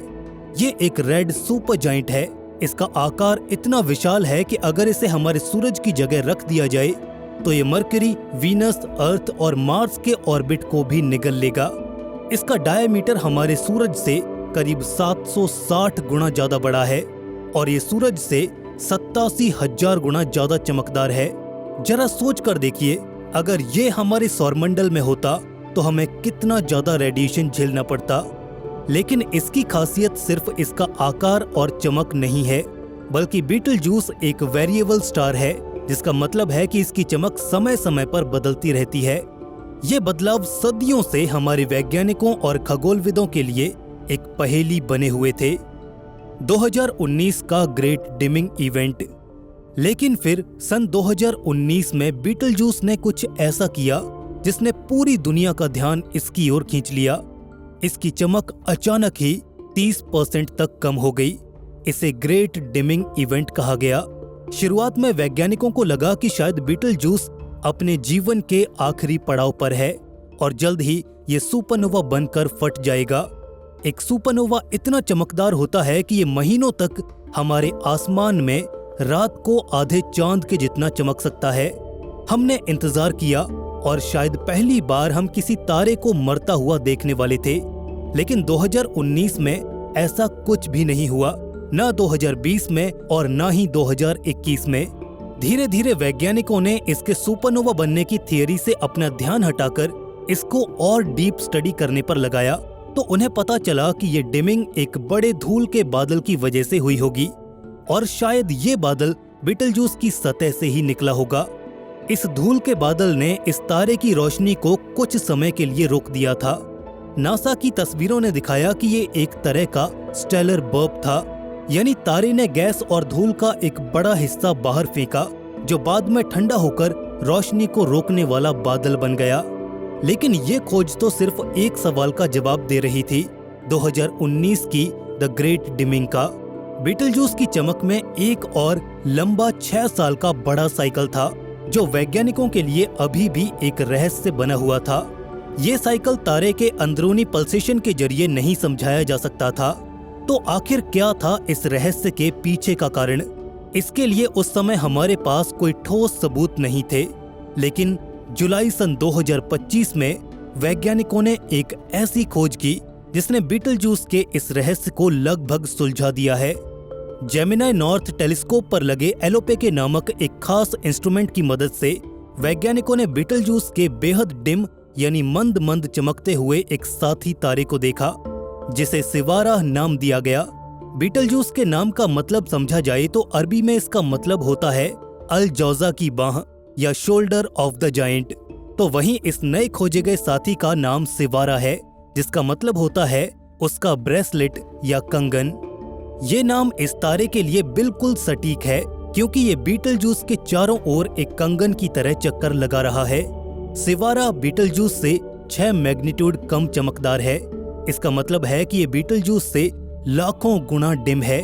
ये एक रेड सुपर जाइंट है। इसका आकार इतना विशाल है कि अगर इसे हमारे सूरज की जगह रख दिया जाए तो ये मरकरी, वीनस, अर्थ और मार्स के ऑर्बिट को भी निगल लेगा। इसका डायमीटर हमारे सूरज से करीब 760 गुना ज्यादा बड़ा है और ये सूरज से 87,000 गुना ज्यादा चमकदार है। जरा सोच कर देखिए, अगर ये हमारे सौरमंडल में होता तो हमें कितना ज्यादा रेडिएशन झेलना पड़ता। लेकिन इसकी खासियत सिर्फ इसका आकार और चमक नहीं है, बल्कि बीटलजूस एक वेरिएबल स्टार है, जिसका मतलब है कि इसकी चमक समय समय पर बदलती रहती है। ये बदलाव सदियों से हमारे वैज्ञानिकों और खगोलविदों के लिए एक पहेली बने हुए थे। 2019 का ग्रेट डिमिंग इवेंट। लेकिन फिर सन 2019 में बीटलजूस ने कुछ ऐसा किया जिसने पूरी दुनिया का ध्यान इसकी ओर खींच लिया। इसकी चमक अचानक ही 30% तक कम हो गई। इसे ग्रेट डिमिंग इवेंट कहा गया। शुरुआत में वैज्ञानिकों को लगा कि शायद बीटलजूस अपने जीवन के आखिरी पड़ाव पर है और जल्द ही ये सुपरनोवा बनकर फट जाएगा। एक सुपरनोवा इतना चमकदार होता है कि ये महीनों तक हमारे आसमान में रात को आधे चांद के जितना चमक सकता है। हमने इंतजार किया और शायद पहली बार हम किसी तारे को मरता हुआ देखने वाले थे, लेकिन 2019 में ऐसा कुछ भी नहीं हुआ, ना 2020 में और ना ही 2021 में। धीरे धीरे वैज्ञानिकों ने इसके सुपरनोवा बनने की थियरी से अपना ध्यान हटाकर इसको और डीप स्टडी करने पर लगाया, तो उन्हें पता चला कि ये डिमिंग एक बड़े धूल के बादल की वजह से हुई होगी और शायद ये बादल बीटलजूस की सतह से ही निकला होगा। इस धूल के बादल ने इस तारे की रोशनी को कुछ समय के लिए रोक दिया था। नासा की तस्वीरों ने दिखाया कि ये एक तरह का स्टेलर बर्ब था, यानी तारे ने गैस और धूल का एक बड़ा हिस्सा बाहर फेंका, जो बाद में ठंडा होकर रोशनी को रोकने वाला बादल बन गया। लेकिन ये खोज तो सिर्फ एक सवाल का जवाब दे रही थी, 2019 की द ग्रेट डिमिंग का। बीटलजूस की चमक में एक और लंबा 6 साल का बड़ा साइकिल था, जो वैज्ञानिकों के लिए अभी भी एक रहस्य बना हुआ था। ये साइकिल तारे के अंदरूनी पल्सेशन के जरिए नहीं समझाया जा सकता था। तो आखिर क्या था इस रहस्य के पीछे का कारण? इसके लिए उस समय हमारे पास कोई ठोस सबूत नहीं थे, लेकिन जुलाई सन 2025 में वैज्ञानिकों ने एक ऐसी खोज की जिसने बीटलजूस के इस रहस्य को लगभग सुलझा दिया है। जेमिनी नॉर्थ टेलीस्कोप पर लगे एलोपेके नामक एक खास इंस्ट्रूमेंट की मदद से वैज्ञानिकों ने बीटलजूस के बेहद डिम यानी मंद मंद चमकते हुए एक साथी तारे को देखा, जिसे सिवारा नाम दिया गया। बीटलजूस के नाम का मतलब समझा जाए तो अरबी में इसका मतलब होता है अल जौजा की बाह या शोल्डर ऑफ द जायंट। तो वहीं इस नए खोजे गए साथी का नाम सिवारा है, जिसका मतलब होता है उसका ब्रेसलेट या कंगन। ये नाम इस तारे के लिए बिल्कुल सटीक है, क्योंकि ये बीटलजूस के चारों ओर एक कंगन की तरह चक्कर लगा रहा है। सिवारा बीटलजूस से 6 मैग्नीट्यूड कम चमकदार है। इसका मतलब है कि ये बीटलजूस से लाखों गुना डिम है।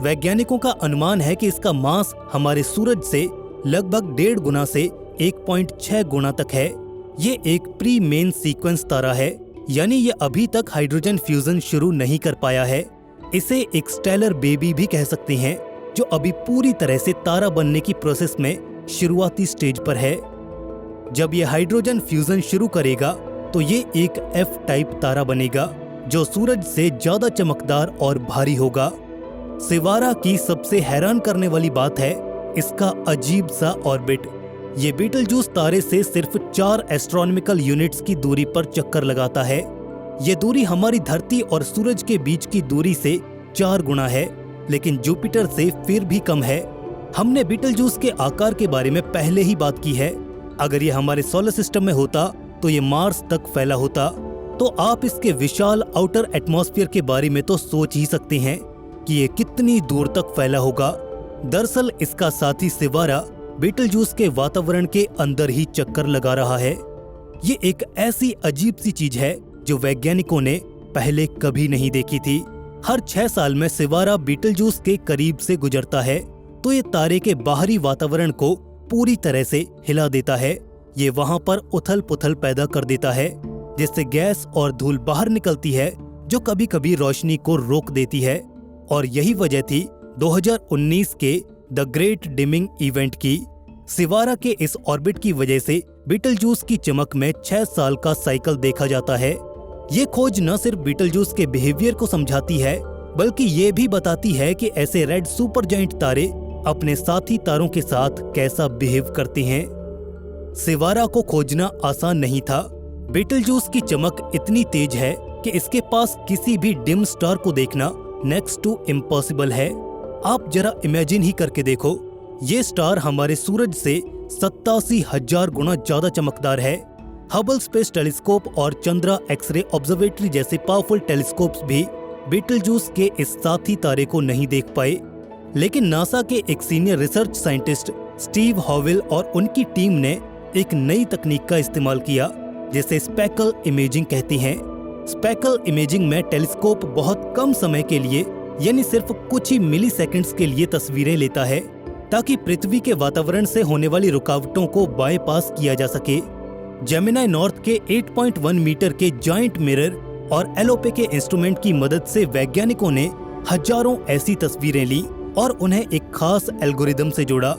वैज्ञानिकों का अनुमान है कि इसका मास हमारे सूरज से लगभग 1.5 गुना से 1.6 गुना तक है। ये एक प्री मेन सीक्वेंस तारा है, यानी ये अभी तक हाइड्रोजन फ्यूजन शुरू नहीं कर पाया है। इसे एक स्टेलर बेबी भी कह सकते हैं, जो अभी पूरी तरह से तारा बनने की प्रोसेस में शुरुआती स्टेज पर है। जब ये हाइड्रोजन फ्यूजन शुरू करेगा तो ये एक एफ टाइप तारा बनेगा, जो सूरज से ज्यादा चमकदार और भारी होगा। सिवारा की सबसे हैरान करने वाली बात है इसका अजीब सा ऑर्बिट। ये बीटलजूस तारे से सिर्फ 4 एस्ट्रोनॉमिकल यूनिट्स की दूरी पर चक्कर लगाता है। ये दूरी हमारी धरती और सूरज के बीच की दूरी से 4 गुना है, लेकिन जुपिटर से फिर भी कम है। हमने बीटलजूस के आकार के बारे में पहले ही बात की है। अगर ये हमारे सोलर सिस्टम में होता तो ये मार्स तक फैला होता। तो आप इसके विशाल आउटर एटमॉस्फेयर के बारे में तो सोच ही सकते हैं कि ये कितनी दूर तक फैला होगा। दरअसल इसका साथी सिवारा बीटलजूस के वातावरण के अंदर ही चक्कर लगा रहा है। ये एक ऐसी अजीब सी चीज है जो वैज्ञानिकों ने पहले कभी नहीं देखी थी। हर 6 साल में सिवारा बीटलजूस के करीब से गुजरता है, तो ये तारे के बाहरी वातावरण को पूरी तरह से हिला देता है। ये वहां पर उथल पुथल पैदा कर देता है, जिससे गैस और धूल बाहर निकलती है, जो कभी कभी रोशनी को रोक देती है। और यही वजह थी 2019 के द ग्रेट डिमिंग इवेंट की। सिवारा के इस ऑर्बिट की वजह से बीटलजूस की चमक में 6 साल का साइकिल देखा जाता है। ये खोज न सिर्फ बीटलजूस के बिहेवियर को समझाती है, बल्कि ये भी बताती है कि ऐसे रेड सुपर जायंट तारे अपने साथी तारों के साथ कैसा बिहेव करते हैं। सिवारा को खोजना आसान नहीं था। बीटलजूस की चमक इतनी तेज है कि इसके पास किसी भी डिम स्टार को देखना नेक्स्ट टू इम्पॉसिबल है। आप जरा इमेजिन ही करके देखो, ये स्टार हमारे सूरज से 87,000 गुना ज्यादा चमकदार है। हबल स्पेस टेलीस्कोप और चंद्रा एक्सरे ऑब्जर्वेटरी जैसे पावरफुल टेलीस्कोप्स भी बीटलजूस के इस साथी तारे को नहीं देख पाए। लेकिन नासा के एक सीनियर रिसर्च साइंटिस्ट स्टीव हॉवेल और उनकी टीम ने एक नई तकनीक का इस्तेमाल किया, जिसे स्पेकल इमेजिंग कहते हैं। स्पेकल इमेजिंग में टेलीस्कोप बहुत कम समय के लिए, यानी सिर्फ कुछ ही मिली सेकेंड्स के लिए तस्वीरें लेता है, ताकि पृथ्वी के वातावरण से होने वाली रुकावटों को बाईपास किया जा सके। जेमिनी नॉर्थ के 8.1 मीटर के जायंट मिरर और एलोपेके इंस्ट्रूमेंट की मदद से वैज्ञानिकों ने हजारों ऐसी तस्वीरें ली और उन्हें एक खास एल्गोरिदम से जोड़ा।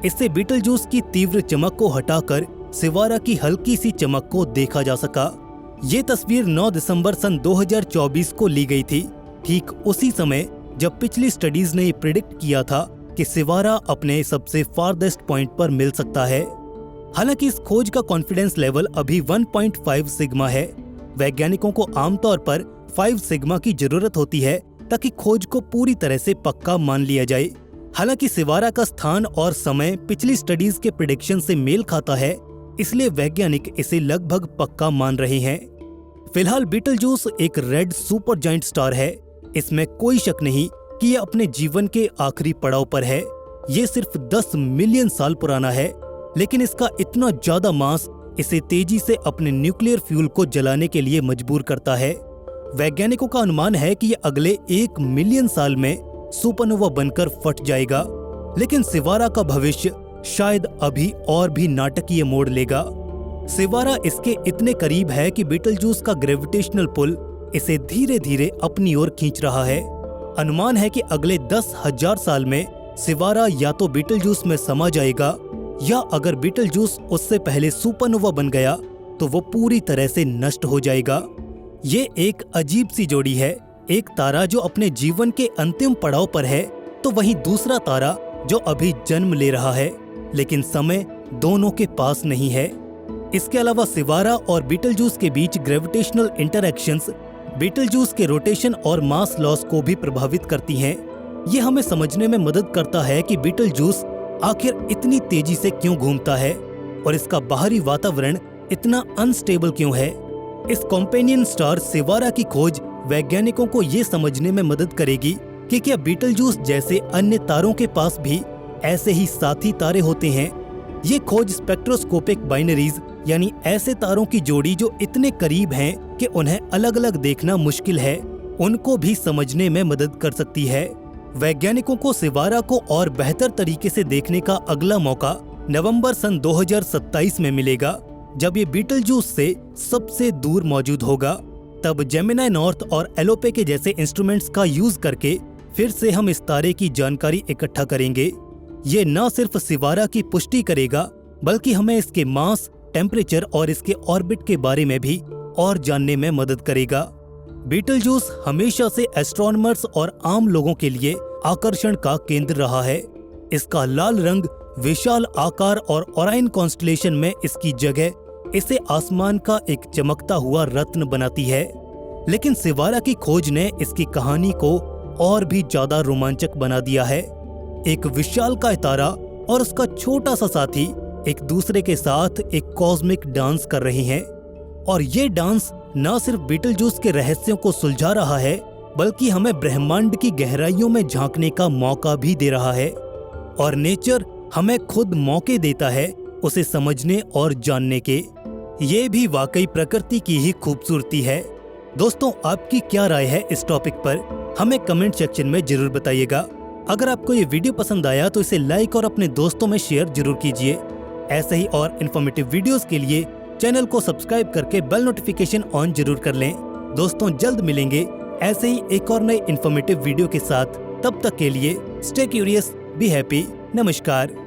इससे बीटलजूस की तीव्र चमक को हटाकर सिवारा की हल्की सी चमक को देखा जा सका। ये तस्वीर 9 दिसंबर सन 2024 को ली गई थी, ठीक उसी समय जब पिछली स्टडीज ने प्रिडिक्ट किया था कि सिवारा अपने सबसे फारदेस्ट पॉइंट पर मिल सकता है। हालांकि इस खोज का कॉन्फिडेंस लेवल अभी 1.5 सिग्मा है। वैज्ञानिकों को आमतौर पर 5 सिग्मा की जरूरत होती है ताकि खोज को पूरी तरह से पक्का मान लिया जाए। हालांकि सिवारा का स्थान और समय पिछली स्टडीज के प्रेडिक्शन से मेल खाता है, इसलिए वैज्ञानिक इसे लगभग पक्का मान रहे हैं। फिलहाल बीटलजूस एक रेड सुपर जायंट स्टार है। इसमें कोई शक नहीं कि यह अपने जीवन के आखिरी पड़ाव पर है। ये सिर्फ 10 मिलियन साल पुराना है, लेकिन इसका इतना ज्यादा मास इसे तेजी से अपने न्यूक्लियर फ्यूल को जलाने के लिए मजबूर करता है। वैज्ञानिकों का अनुमान है कि यह अगले 1 मिलियन साल में सुपरनोवा बनकर फट जाएगा। लेकिन सिवारा का भविष्य शायद अभी और भी नाटकीय मोड़ लेगा। सिवारा इसके इतने करीब है कि बीटलजूस का ग्रेविटेशनल पुल इसे धीरे धीरे अपनी ओर खींच रहा है। अनुमान है कि अगले 10,000 साल में सिवारा या तो बीटलजूस में समा जाएगा, या अगर बीटलजूस उससे पहले सुपरनोवा बन गया तो वो पूरी तरह से नष्ट हो जाएगा। ये एक अजीब सी जोड़ी है, एक तारा जो अपने जीवन के अंतिम पड़ाव पर है, तो वहीं दूसरा तारा जो अभी जन्म ले रहा है, लेकिन समय दोनों के पास नहीं है। इसके अलावा सिवारा और बीटलजूस के बीच ग्रेविटेशनल इंटरैक्शंस बीटलजूस के रोटेशन और मास लॉस को भी प्रभावित करती हैं। ये हमें समझने में मदद करता है कि बीटलजूस आखिर इतनी तेजी से क्यों घूमता है और इसका बाहरी वातावरण इतना अनस्टेबल क्यों है। इस कॉम्पेनियन स्टार सिवारा की खोज वैज्ञानिकों को ये समझने में मदद करेगी कि क्या बीटलजूस जैसे अन्य तारों के पास भी ऐसे ही साथी तारे होते हैं। ये खोज स्पेक्ट्रोस्कोपिक बाइनरीज यानी ऐसे तारों की जोड़ी जो इतने करीब हैं कि उन्हें अलग अलग देखना मुश्किल है, उनको भी समझने में मदद कर सकती है। वैज्ञानिकों को सिवारा को और बेहतर तरीके से देखने का अगला मौका नवंबर सन 2027 में मिलेगा, जब ये बीटलजूस से सबसे दूर मौजूद होगा। तब जेमिनी नॉर्थ और एलोपे के जैसे इंस्ट्रूमेंट्स का यूज करके फिर से हम इस तारे की जानकारी इकट्ठा करेंगे। ये न सिर्फ सिवारा की पुष्टि करेगा, बल्कि हमें इसके मास, टेम्परेचर और इसके ऑर्बिट के बारे में भी और जानने में मदद करेगा। बीटलजूस हमेशा से एस्ट्रोनॉमर्स और आम लोगों के लिए आकर्षण का केंद्र रहा है। इसका लाल रंग, विशाल आकार और ओराइन कॉन्स्टलेशन में इसकी जगह इसे आसमान का एक चमकता हुआ रत्न बनाती है। लेकिन सिवारा की खोज ने इसकी कहानी को और भी ज्यादा रोमांचक बना दिया है। एक विशालकाय तारा और उसका छोटा सा साथी एक दूसरे के साथ एक कॉस्मिक डांस कर रहे हैं, और ये डांस न सिर्फ बीटलजूस के रहस्यों को सुलझा रहा है, बल्कि हमें ब्रह्मांड की गहराइयों में झांकने का मौका भी दे रहा है। और नेचर हमें खुद मौके देता है उसे समझने और जानने के। ये भी वाकई प्रकृति की ही खूबसूरती है। दोस्तों, आपकी क्या राय है इस टॉपिक पर? हमें कमेंट सेक्शन में जरूर बताइएगा। अगर आपको ये वीडियो पसंद आया तो इसे लाइक और अपने दोस्तों में शेयर जरूर कीजिए। ऐसे ही और इन्फॉर्मेटिव वीडियोस के लिए चैनल को सब्सक्राइब करके बेल नोटिफिकेशन ऑन जरूर कर लें। दोस्तों, जल्द मिलेंगे ऐसे ही एक और नए इन्फॉर्मेटिव वीडियो के साथ। तब तक के लिए स्टे क्यूरियस, बी हैप्पी। नमस्कार।